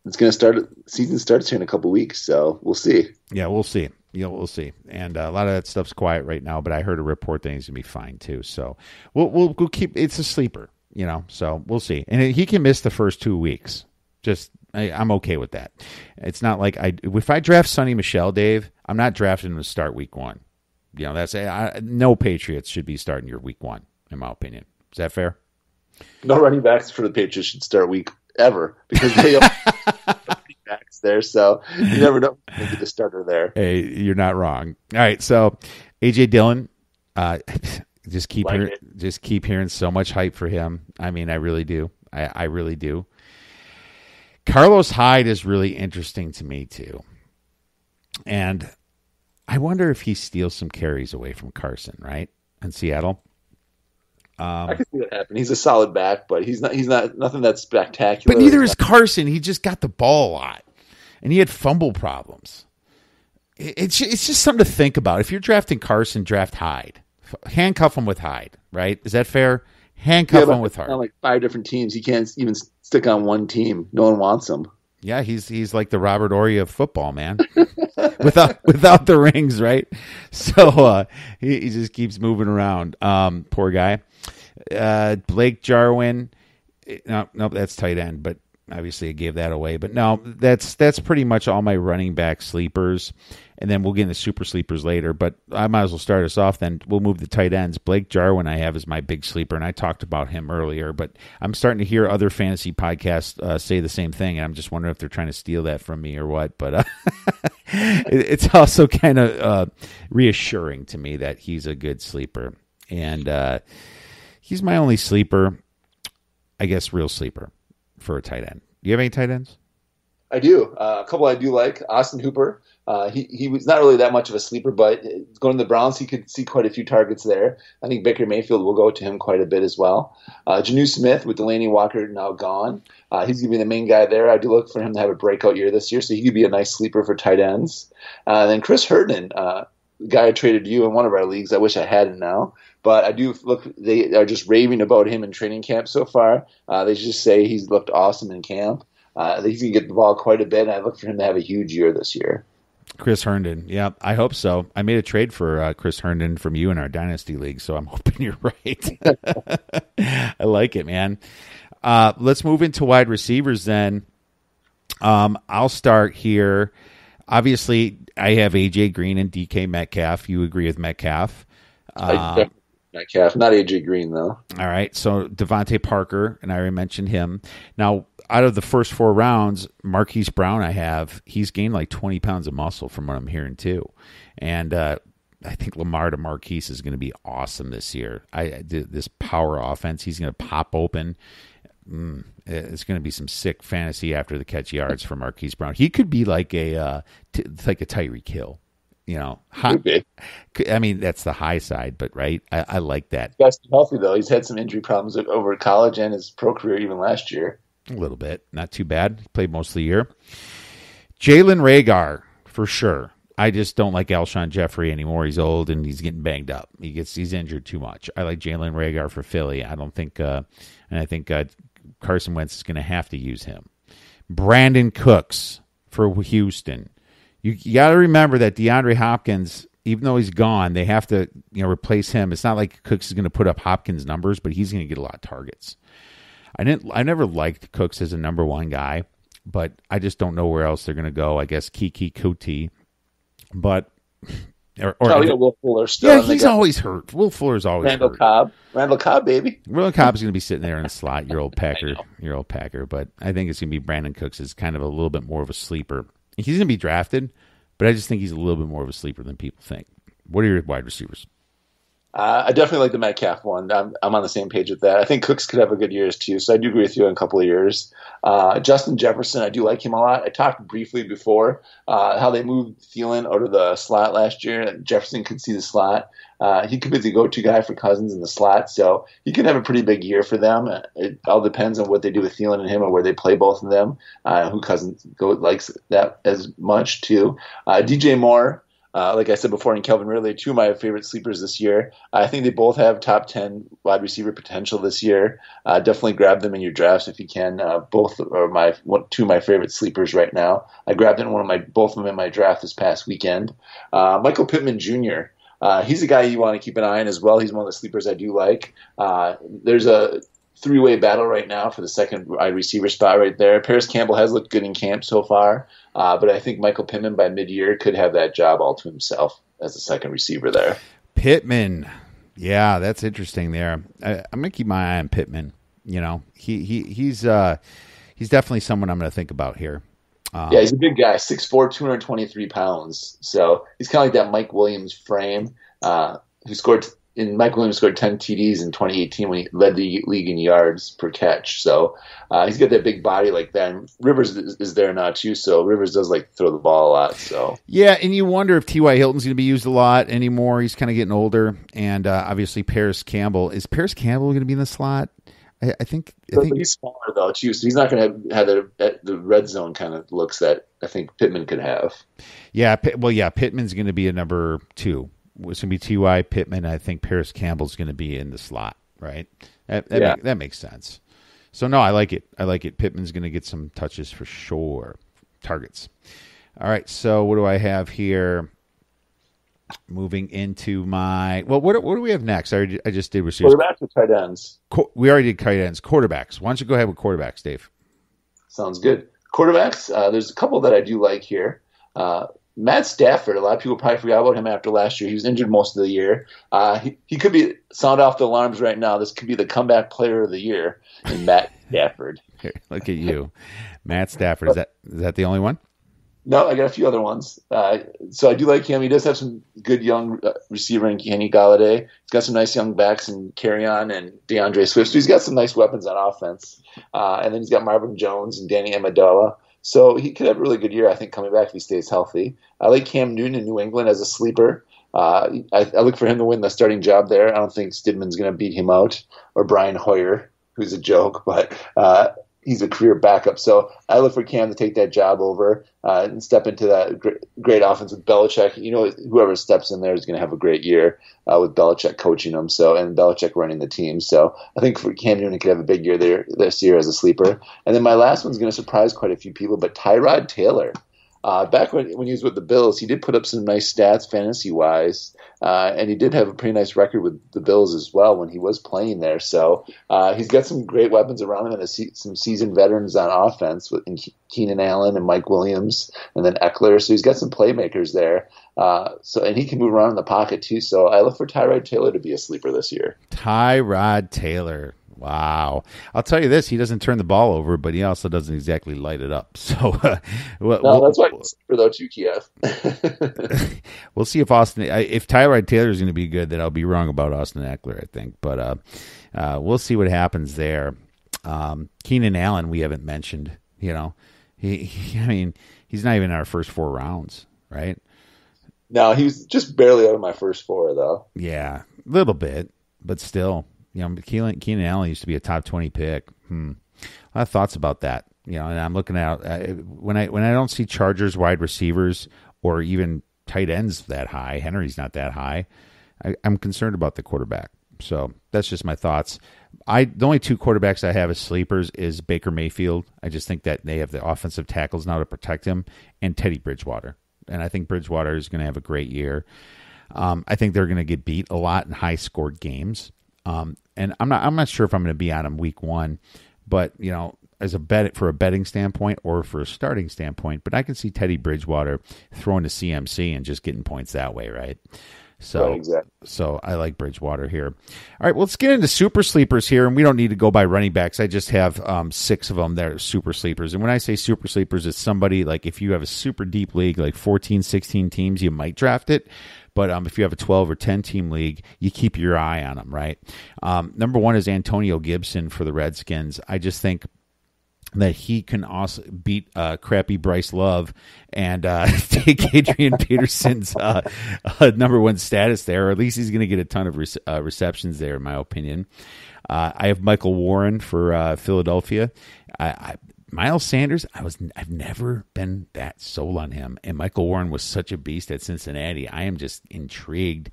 S4: it's going to start. Season starts here in a couple weeks, so we'll see.
S2: Yeah, we'll see. We'll see. And a lot of that stuff's quiet right now, but I heard a report that he's going to be fine too. So we'll keep. It's a sleeper, you know. So we'll see. And he can miss the first 2 weeks. I'm okay with that. It's not like if I draft Sonny Michel, Dave, I'm not drafting him to start week 1. You know, no Patriots should be starting your week 1, in my opinion. Is that fair?
S4: No running backs for the Patriots should start week ever because they don't have running backs there. So you never know who's going to be the starter there.
S2: Hey, you're not wrong. All right, so A.J. Dillon, just keep hearing so much hype for him. I mean, I really do. I really do. Carlos Hyde is really interesting to me too, and I wonder if he steals some carries away from Carson, right, in Seattle.
S4: I can see that happen. He's a solid back, but he's not nothing that's spectacular.
S2: But neither is Carson. He just got the ball a lot, and he had fumble problems. It's just something to think about. If you're drafting Carson, draft Hyde. Handcuff him with Hyde, right? Is that fair? Handcuff him with Hyde.
S4: On like 5 different teams, he can't even stick on one team. No one wants him.
S2: Yeah, he's like the Robert Horry of football, man. without the rings, right? So he just keeps moving around. Poor guy. Blake Jarwin. Nope, that's tight end, but obviously I gave that away. But no, that's pretty much all my running back sleepers. And then we'll get into super sleepers later. But I might as well start us off then. We'll move to tight ends. Blake Jarwin I have as my big sleeper, and I talked about him earlier. But I'm starting to hear other fantasy podcasts say the same thing, and I'm just wondering if they're trying to steal that from me or what. But it's also kind of reassuring to me that he's a good sleeper. And he's my only sleeper, I guess, real sleeper for a tight end. Do you have any tight ends?
S4: I do. A couple I do like. Austin Hooper. He was not really that much of a sleeper, but going to the Browns, he could see quite a few targets there. I think Baker Mayfield will go to him quite a bit as well. Janu Smith with Delaney Walker now gone. He's going to be the main guy there. I do look for him to have a breakout year this year, so he could be a nice sleeper for tight ends. Then Chris Herndon, the guy I traded you in one of our leagues. I wish I had him now. But I do look, they are just raving about him in training camp so far. They just say he's looked awesome in camp. He's going to get the ball quite a bit, and I look for him to have a huge year this year.
S2: Chris Herndon. Yeah, I hope so. I made a trade for Chris Herndon from you in our Dynasty League, so I'm hoping you're right. I like it, man. Let's move into wide receivers then. I'll start here. Obviously, I have A.J. Green and DK Metcalf. You agree with Metcalf?
S4: Metcalf, not A.J. Green, though.
S2: All right, so Devontae Parker, and I already mentioned him. Now, out of the first 4 rounds, Marquise Brown he's gained like 20 pounds of muscle from what I'm hearing too. And I think Lamar to Marquise is going to be awesome this year. This power offense, he's going to pop open. It's going to be some sick fantasy after the catch yards for Marquise Brown. He could be like a Tyreek Hill. You know, I mean, that's the high side, but right, I like that.
S4: He's healthy though. He's had some injury problems over college and his pro career even last year.
S2: A little bit, not too bad. He played most of the year. Jalen Reagor for sure. I just don't like Alshon Jeffrey anymore. He's old and he's getting banged up. He's injured too much. I like Jalen Reagor for Philly. I don't think, and I think Carson Wentz is going to have to use him. Brandon Cooks for Houston. You got to remember that DeAndre Hopkins, even though he's gone, they have to replace him. It's not like Cooks is going to put up Hopkins numbers, but he's going to get a lot of targets. I never liked Cooks as a number 1 guy, but I just don't know where else they're going to go. I guess Kiki Kuti, but
S4: Will Fuller still.
S2: Yeah, he's always hurt. Will Fuller's always hurt.
S4: Randall Cobb, baby.
S2: Randall Cobb's going to be sitting there in the slot. Your old Packer, But I think it's going to be Brandon Cooks is kind of a little bit more of a sleeper. He's going to be drafted, but I just think he's a little bit more of a sleeper than people think. What are your wide receivers?
S4: I definitely like the Metcalf one. I'm on the same page with that. I think Cooks could have a good years too, so I do agree with you in a couple of years. Justin Jefferson, I do like him a lot. I talked briefly before how they moved Thielen out of the slot last year, and Jefferson could see the slot. He could be the go-to guy for Cousins in the slot, so he could have a pretty big year for them. It all depends on what they do with Thielen and him, or where they play both of them. Who Cousins likes that as much too. DJ Moore. Like I said before, and Kelvin Ridley, two of my favorite sleepers this year. I think they both have top 10 wide receiver potential this year. Definitely grab them in your drafts if you can. Both are two of my favorite sleepers right now. I grabbed both of them in my draft this past weekend. Michael Pittman Jr. He's a guy you want to keep an eye on as well. He's one of the sleepers I do like. There's a three-way battle right now for the second wide receiver spot right there. Paris Campbell has looked good in camp so far, but I think Michael Pittman by mid-year could have that job all to himself as the second receiver there.
S2: Pittman. Yeah, that's interesting there. I'm going to keep my eye on Pittman. You know, he's definitely someone I'm going to think about here.
S4: Yeah, he's a big guy, 6'4", 223 pounds. So he's kind of like that Mike Williams frame who scored – and Mike Williams scored 10 TDs in 2018 when he led the league in yards per catch. So he's got that big body like that. And Rivers is there now too, so Rivers does like throw the ball a lot. So
S2: yeah, and you wonder if T.Y. Hilton's going to be used a lot anymore. He's kind of getting older, and obviously Paris Campbell. Is Paris Campbell going to be in the slot? I think
S4: he's smaller though too, so he's not going to have the red zone kind of looks that I think Pittman could have.
S2: Yeah, Pittman's going to be a number 2. It's going to be T.Y. Pittman. I think Paris Campbell's going to be in the slot, right? That makes sense. So, no, I like it. Pittman's going to get some touches for sure. Targets. All right, so what do I have here? Moving into my – well, what do we have next? I just did receivers.
S4: Quarterbacks or tight ends?
S2: We already did tight ends. Quarterbacks. Why don't you go ahead with quarterbacks, Dave?
S4: Sounds good. Quarterbacks, there's a couple that I do like here. Matt Stafford, a lot of people probably forgot about him after last year. He was injured most of the year. He could be sound off the alarms right now. This could be the comeback player of the year in Matt Stafford.
S2: Here, look at you. Matt Stafford. Is that the only one?
S4: No, I got a few other ones. So I do like him. He does have some good young receiver in Kenny Galladay. He's got some nice young backs in Carrion and DeAndre Swift. So he's got some nice weapons on offense. And then he's got Marvin Jones and Danny Amendola. So he could have a really good year, I think, coming back if he stays healthy. I like Cam Newton in New England as a sleeper. I look for him to win the starting job there. I don't think Stidman's going to beat him out, or Brian Hoyer, who's a joke, but he's a career backup. So I look for Cam to take that job over and step into that great offense with Belichick. You know, whoever steps in there is going to have a great year with Belichick coaching them. So, and Belichick running the team. So I think for Cam Newton could have a big year there this year as a sleeper. And then my last one's going to surprise quite a few people, but Tyrod Taylor. Back when he was with the Bills, he did put up some nice stats fantasy-wise, and he did have a pretty nice record with the Bills as well when he was playing there. So he's got some great weapons around him and some seasoned veterans on offense with Keenan Allen and Mike Williams and then Eckler. So he's got some playmakers there. And he can move around in the pocket too. So I look for Tyrod Taylor to be a sleeper this year.
S2: Tyrod Taylor. Wow. I'll tell you this, he doesn't turn the ball over, but he also doesn't exactly light it up. So
S4: that's why he's sleeper though too, Kiev.
S2: We'll see if Tyrod Taylor is going to be good, then I'll be wrong about Austin Eckler, I think. But we'll see what happens there. Keenan Allen, we haven't mentioned. You know, he's not even in our first 4 rounds, right? No,
S4: he was just barely out of my first 4, though.
S2: Yeah, a little bit, but still. You know, Keenan Allen used to be a top 20 pick. A lot of thoughts about that. You know, and I'm looking out when I don't see Chargers wide receivers or even tight ends that high. Henry's not that high. I'm concerned about the quarterback. So that's just my thoughts. The only 2 quarterbacks I have as sleepers is Baker Mayfield. I just think that they have the offensive tackles now to protect him, and Teddy Bridgewater. And I think Bridgewater is going to have a great year. I think they're going to get beat a lot in high-scored games. And I'm not sure if I'm going to be on him week 1, but you know, as for a betting standpoint or for a starting standpoint, but I can see Teddy Bridgewater throwing to CMC and just getting points that way, right? So,
S4: right, exactly.
S2: So I like Bridgewater here. All right, well, let's get into super sleepers here, and we don't need to go by running backs. I just have 6 of them that are super sleepers. And when I say super sleepers, it's somebody like if you have a super deep league, like 14, 16 teams, you might draft it. But if you have a 12 or 10 team league, you keep your eye on them, right? Number 1 is Antonio Gibson for the Redskins. I just think that he can also beat crappy Bryce Love and take Adrian Peterson's number 1 status there, or at least he's going to get a ton of receptions there, in my opinion. I have Michael Warren for Philadelphia. Miles Sanders, I've never been that sold on him, and Michael Warren was such a beast at Cincinnati. I am just intrigued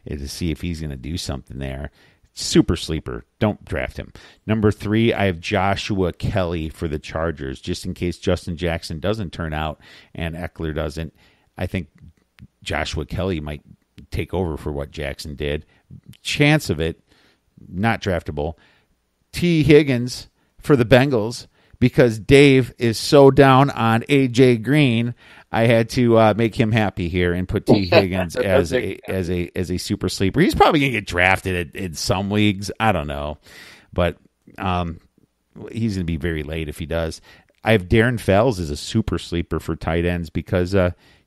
S2: to see if he's going to do something there. Super sleeper. Don't draft him. Number 3, I have Joshua Kelly for the Chargers, just in case Justin Jackson doesn't turn out and Eckler doesn't. I think Joshua Kelly might take over for what Jackson did. Chance of it, not draftable. T. Higgins for the Bengals, because Dave is so down on A.J. Green. I had to make him happy here and put T. Higgins as a super sleeper. He's probably going to get drafted in some leagues. I don't know. But he's going to be very late if he does. I have Darren Fells as a super sleeper for tight ends because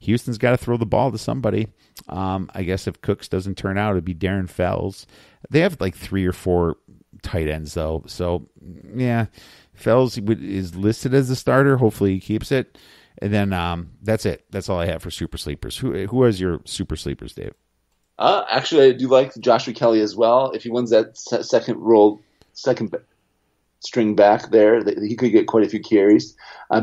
S2: Houston's got to throw the ball to somebody. I guess if Cooks doesn't turn out, it'd be Darren Fells. They have like 3 or 4 tight ends, though. So, yeah, Fells is listed as the starter. Hopefully he keeps it. And then that's it. That's all I have for super sleepers. Who is your super sleepers, Dave?
S4: Actually, I do like Joshua Kelly as well. If he wins that second string back there, he could get quite a few carries.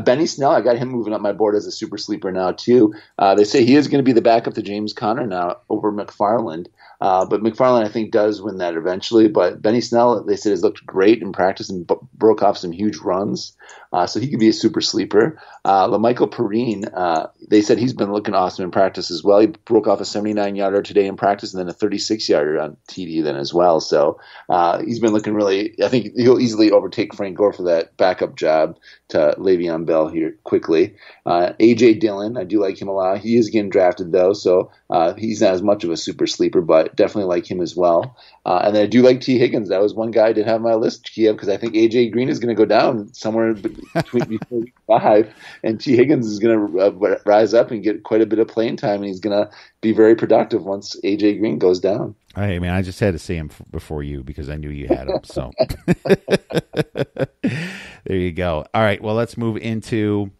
S4: Benny Snell, I got him moving up my board as a super sleeper now too. They say he is going to be the backup to James Conner now over McFarland. But McFarland, I think, does win that eventually. But Benny Snell, they said, has looked great in practice and broke off some huge runs. So he could be a super sleeper. LaMichael Perrine, they said he's been looking awesome in practice as well. He broke off a 79-yarder today in practice and then a 36-yarder on TD then as well. So he's been looking really – I think he'll easily overtake Frank Gore for that backup job to Le'Veon Bell here quickly. A.J. Dillon, I do like him a lot. He is getting drafted, though, so he's not as much of a super sleeper, but definitely like him as well. And then I do like T. Higgins. That was one guy I did have on my list, Kiev, because I think A.J. Green is going to go down somewhere between before week 5, and T. Higgins is going to rise up and get quite a bit of playing time, and he's going to be very productive once A.J. Green goes down.
S2: Hey, man, I just had to say him before you because I knew you had him. So there you go. All right, well, let's move into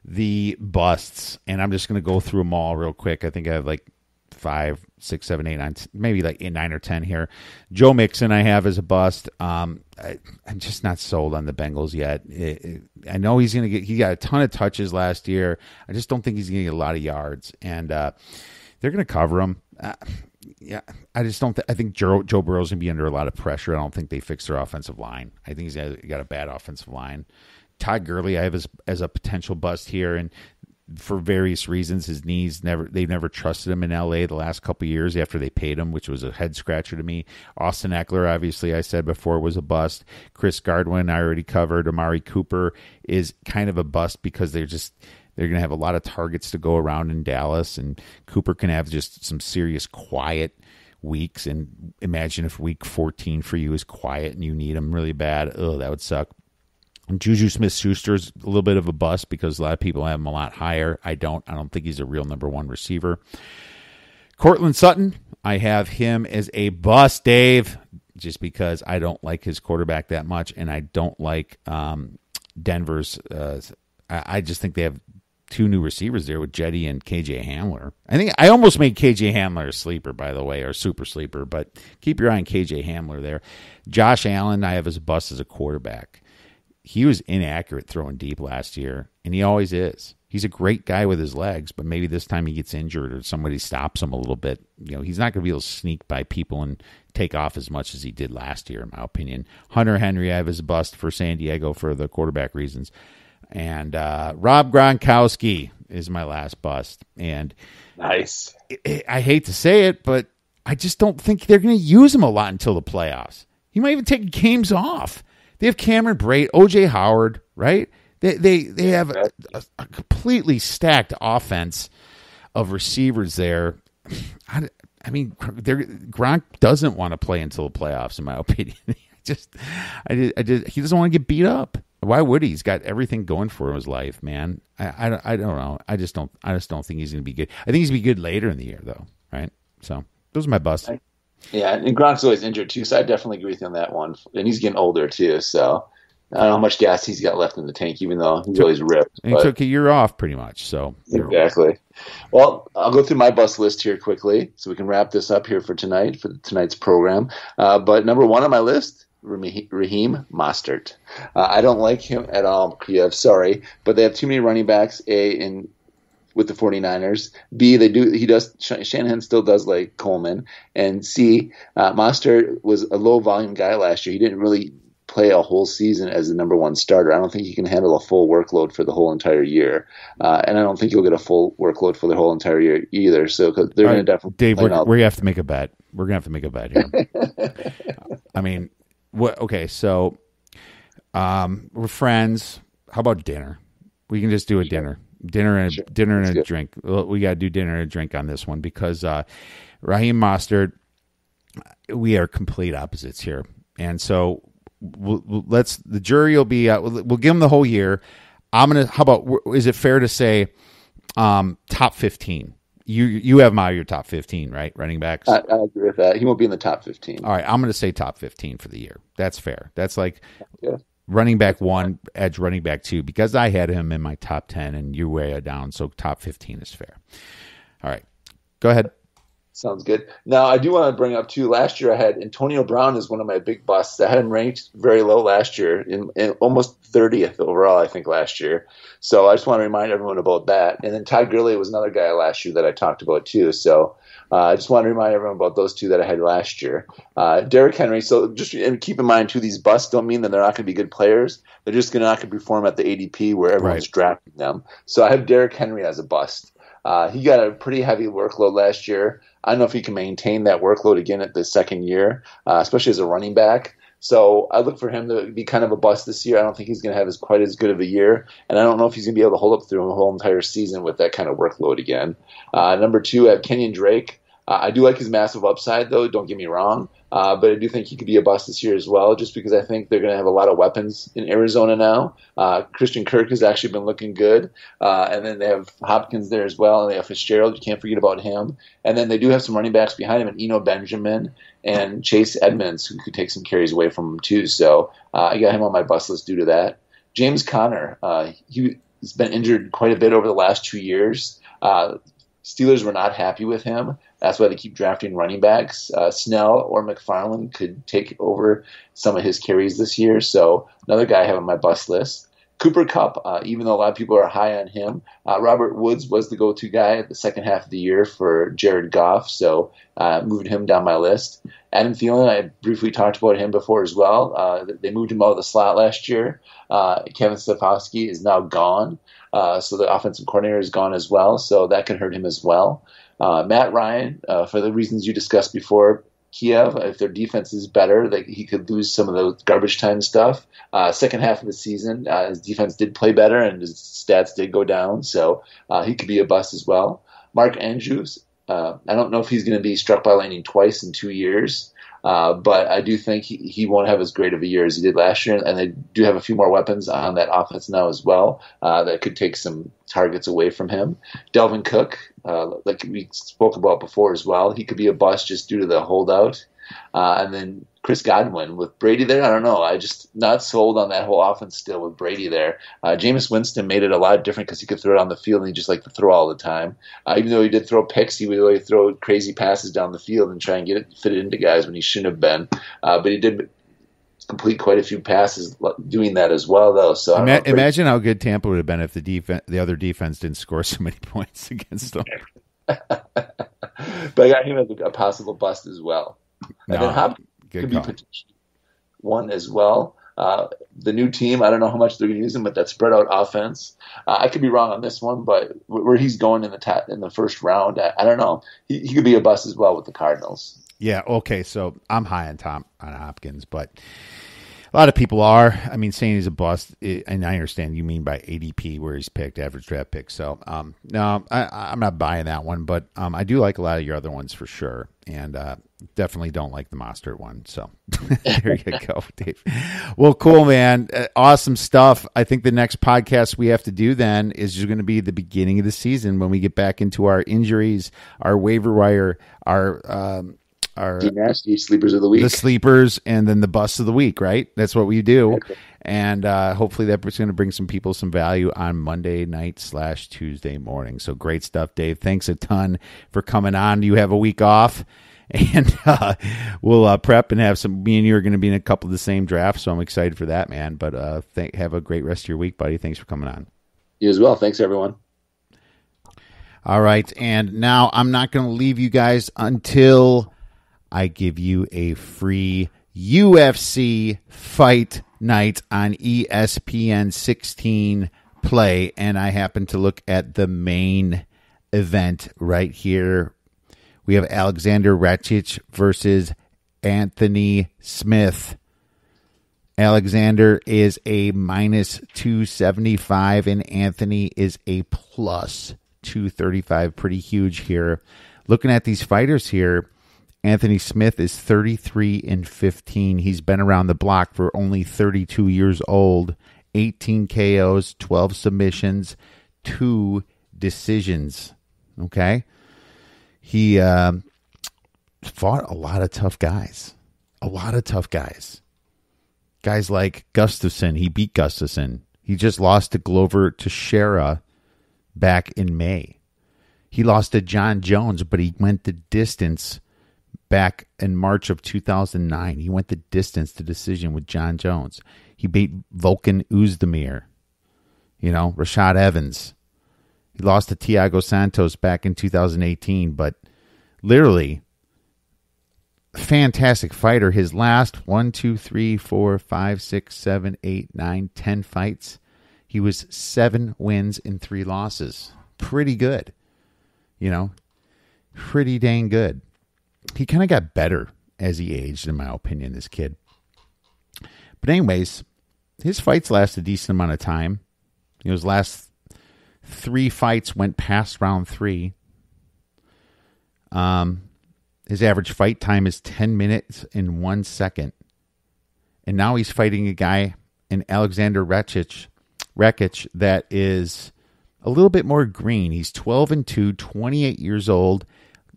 S2: the busts, and I'm just going to go through them all real quick. I think I have like 5, 6, 7, 8, 9, maybe like 9 or 10 here. Joe Mixon I have as a bust. I'm just not sold on the Bengals yet. I know he got a ton of touches last year. I just don't think he's going to get a lot of yards, and they're going to cover him. Yeah, I just don't. I think Joe Burrow's gonna be under a lot of pressure. I don't think they fix their offensive line. I think he's got a bad offensive line. Todd Gurley, I have as a potential bust here, and for various reasons, his knees they've never trusted him in LA the last couple of years after they paid him, which was a head scratcher to me. Austin Eckler, obviously, I said before, was a bust. Chris Godwin, I already covered. Amari Cooper is kind of a bust because they're going to have a lot of targets to go around in Dallas, and Cooper can have just some serious quiet weeks. And imagine if week 14 for you is quiet and you need him really bad. Oh, that would suck. And Juju Smith-Schuster's a little bit of a bust because a lot of people have him a lot higher. I don't think he's a real number 1 receiver. Cortland Sutton, I have him as a bust, Dave, just because I don't like his quarterback that much, and I don't like Denver's. I just think they have 2 new receivers there with Jetty and KJ Hamler. I think I almost made KJ Hamler a sleeper, by the way, or a super sleeper, but keep your eye on KJ Hamler there. Josh Allen, I have as a bust as a quarterback. He was inaccurate throwing deep last year, and he always is. He's a great guy with his legs, but maybe this time he gets injured or somebody stops him a little bit. You know, he's not going to be able to sneak by people and take off as much as he did last year, in my opinion. Hunter Henry, I have as a bust for San Diego for the quarterback reasons. And Rob Gronkowski is my last bust. And
S4: nice.
S2: I hate to say it, but I just don't think they're going to use him a lot until the playoffs. He might even take games off. They have Cameron Brate, O.J. Howard, right? They have a completely stacked offense of receivers there. I mean, Gronk doesn't want to play until the playoffs, in my opinion. He doesn't want to get beat up. Why would he? He's got everything going for his life, man. I don't know. I just don't think he's going to be good. I think he's going to be good later in the year, though. Right? So those are my busts.
S4: Yeah, and Gronk's always injured too, so I definitely agree with you on that one. And he's getting older too, so I don't know how much gas he's got left in the tank, even though he's always ripped.
S2: And he took a year off, pretty much. So
S4: exactly. Well, I'll go through my bust list here quickly, so we can wrap this up here for tonight's program. But number one on my list, Raheem Mostert. I don't like him at all, Kiev. Sorry, but they have too many running backs. With the 49ers. B, Shanahan still does like Coleman. And C, Mostert was a low volume guy last year. He didn't really play a whole season as the number one starter. I don't think he can handle a full workload for the whole entire year. And I don't think he'll get a full workload for the whole entire year either. So cause they're going to definitely.
S2: Dave, we're going to have to make a bet. We're going to have to make a bet here. I mean, okay, so we're friends. How about dinner? We can just do a dinner. Dinner and a drink. We got to do dinner and a drink on this one because Raheem Mostert, we are complete opposites here, and so the jury will be. We'll give him the whole year. How about? Is it fair to say top 15? You have your top 15, right? Running backs.
S4: I agree with that. He won't be in the top 15.
S2: All right, I'm going to say top 15 for the year. That's fair. That's like. Yeah. Running back 1, edge running back 2, because I had him in my top 10 and you way down, so top 15 is fair. All right, go ahead.
S4: Sounds good. Now, I do want to bring up, too, last year I had Antonio Brown as one of my big busts. I had him ranked very low last year, in almost 30th overall, I think, last year. So I just want to remind everyone about that. And then Ty Gurley was another guy last year that I talked about, too. So I just want to remind everyone about those two that I had last year. Derrick Henry, so just keep in mind, too, these busts don't mean that they're not going to be good players. They're just not going to perform at the ADP where everyone's drafting them. So I have Derrick Henry as a bust. He got a pretty heavy workload last year. I don't know if he can maintain that workload again at the second year, especially as a running back. So I look for him to be kind of a bust this year. I don't think he's going to have quite as good of a year, and I don't know if he's going to be able to hold up through a whole entire season with that kind of workload again. Number 2, I have Kenyon Drake. I do like his massive upside, though. Don't get me wrong. But I do think he could be a bust this year as well, just because I think they're going to have a lot of weapons in Arizona now. Christian Kirk has actually been looking good. And then they have Hopkins there as well. And they have Fitzgerald. You can't forget about him. And then they do have some running backs behind him, and Eno Benjamin and Chase Edmonds, who could take some carries away from him too. So I got him on my bust list due to that. James Conner, he's been injured quite a bit over the last 2 years. Steelers were not happy with him. That's why they keep drafting running backs. Snell or McFarland could take over some of his carries this year. So another guy I have on my bust list. Cooper Kupp, even though a lot of people are high on him, Robert Woods was the go-to guy at the second half of the year for Jared Goff, so moved him down my list. Adam Thielen, I briefly talked about him before as well. They moved him out of the slot last year. Kevin Stefanski is now gone, so the offensive coordinator is gone as well, so that can hurt him as well. Matt Ryan, for the reasons you discussed before, Kiev, if their defense is better, he could lose some of the garbage time stuff. Second half of the season, his defense did play better and his stats did go down, so he could be a bust as well. Mark Andrews, I don't know if he's going to be struck by lightning twice in 2 years, but I do think he won't have as great of a year as he did last year, and they do have a few more weapons on that offense now as well that could take some targets away from him. Delvin Cook, like we spoke about before as well, he could be a bust just due to the holdout. And then Chris Godwin with Brady there, I don't know. I just not sold on that whole offense still with Brady there. Jameis Winston made it a lot different because he could throw it on the field and he just liked to throw all the time. Even though he did throw picks, he would really throw crazy passes down the field and try and fit it into guys when he shouldn't have been. But he did complete quite a few passes doing that as well, though. So
S2: imagine how good Tampa would have been if the other defense didn't score so many points against them.
S4: But I got him as a possible bust as well. And then Hopkins could be potentially one as well. The new team, I don't know how much they're going to use him, but that spread out offense. I could be wrong on this one, but where he's going in the first round, I don't know. He could be a bust as well with the Cardinals.
S2: Yeah, okay, so I'm high on Hopkins, but A lot of people are. I mean, saying he's a bust, and I understand you mean by ADP where he's picked, average draft pick. So, no, I'm not buying that one, but I do like a lot of your other ones for sure, and definitely don't like the Mostert one. So, there you go, Dave. Well, cool, man. Awesome stuff. I think the next podcast we have to do then is just going to be the beginning of the season when we get back into our injuries, our waiver wire, our
S4: nasty sleepers of the week,
S2: the sleepers, and then the busts of the week, right? That's what we do. Okay. And hopefully that's going to bring some people some value on Monday night / Tuesday morning. So great stuff, Dave. Thanks a ton for coming on. You have a week off, and we'll prep and have some. Me and you are going to be in a couple of the same drafts, so I'm excited for that, man. But have a great rest of your week, buddy. Thanks for coming on.
S4: You as well. Thanks, everyone.
S2: All right, and now I'm not going to leave you guys until I give you a free UFC fight night on ESPN 16 play, and I happen to look at the main event right here. We have Alexander Rakic versus Anthony Smith. Alexander is a minus 275, and Anthony is a plus 235. Pretty huge here. Looking at these fighters here, Anthony Smith is 33-15. He's been around the block for only 32 years old. 18 KOs, 12 submissions, 2 decisions. Okay? He fought a lot of tough guys. Guys like Gustafsson. He beat Gustafsson. He just lost to Glover Teixeira back in May. He lost to John Jones, but he went the distance back in March of 2009. He went the distance to decision with John Jones. He beat Volkan Oezdemir. Rashad Evans. He lost to Thiago Santos back in 2018, but literally fantastic fighter. His last 1, 2, 3, 4, 5, 6, 7, 8, 9, 10 fights, he was 7 wins and 3 losses. Pretty good. Pretty dang good. He kind of got better as he aged, in my opinion, this kid. But anyways, his fights last a decent amount of time. His last 3 fights went past round 3. His average fight time is 10 minutes and 1 second. And now he's fighting a guy in Alexander Rakic that is a little bit more green. He's 12-2, 28 years old.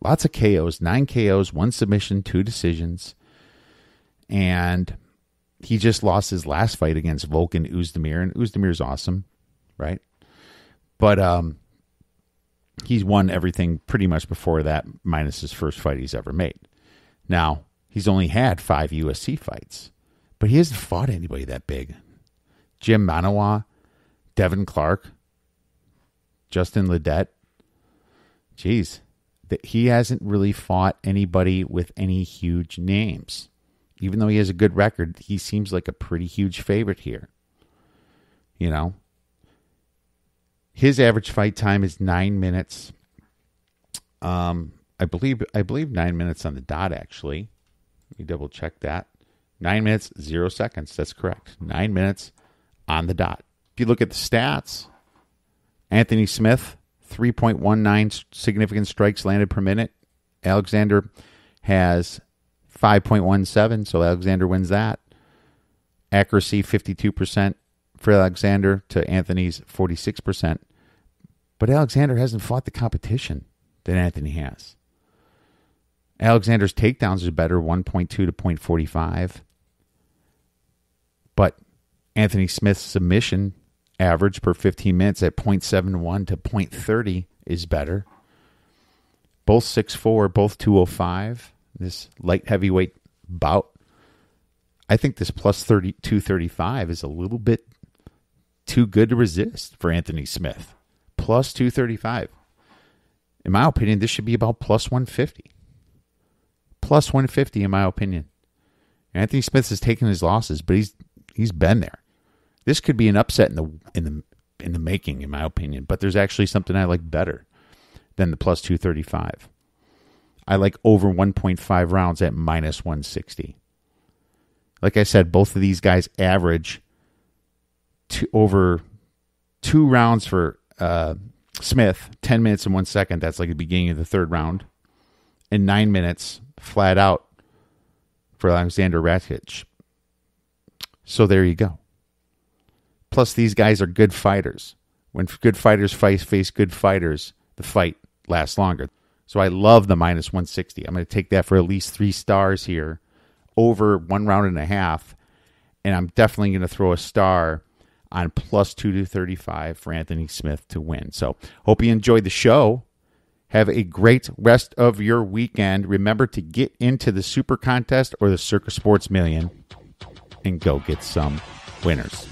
S2: Lots of KOs, 9 KOs, 1 submission, 2 decisions. And he just lost his last fight against Volkan Oezdemir. And Oezdemir's awesome, right? But he's won everything pretty much before that, minus his first fight he's ever made. Now, he's only had 5 UFC fights, but he hasn't fought anybody that big. Jim Manawa, Devin Clark, Justin Ledet. Jeez. He hasn't really fought anybody with any huge names. Even though he has a good record, he seems like a pretty huge favorite here. His average fight time is 9 minutes. I believe 9 minutes on the dot, actually. Let me double check that. 9 minutes, 0 seconds. That's correct. 9 minutes on the dot. If you look at the stats, Anthony Smith, 3.19 significant strikes landed per minute. Alexander has 5.17, so Alexander wins that. Accuracy, 52% for Alexander to Anthony's 46%. But Alexander hasn't fought the competition that Anthony has. Alexander's takedowns are better, 1.2 to 0.45. But Anthony Smith's submission average per 15 minutes at 0.71 to 0.30 is better. Both 6'4", both 205. This light heavyweight bout. I think this plus 235 is a little bit too good to resist for Anthony Smith. Plus 235. In my opinion, this should be about plus 150. Plus 150 in my opinion. Anthony Smith has taken his losses, but he's been there. This could be an upset in the making, in my opinion. But there's actually something I like better than the plus 235. I like over 1.5 rounds at minus 160. Like I said, both of these guys average over 2 rounds for Smith, 10 minutes and 1 second. That's like the beginning of the third round. And 9 minutes flat out for Alexander Rakic. So there you go. Plus, these guys are good fighters. When good fighters face good fighters, the fight lasts longer. So I love the minus 160. I'm going to take that for at least 3 stars here, over 1.5 rounds. And I'm definitely going to throw a star on plus 235 for Anthony Smith to win. So hope you enjoyed the show. Have a great rest of your weekend. Remember to get into the Super Contest or the Circus Sports Million and go get some winners.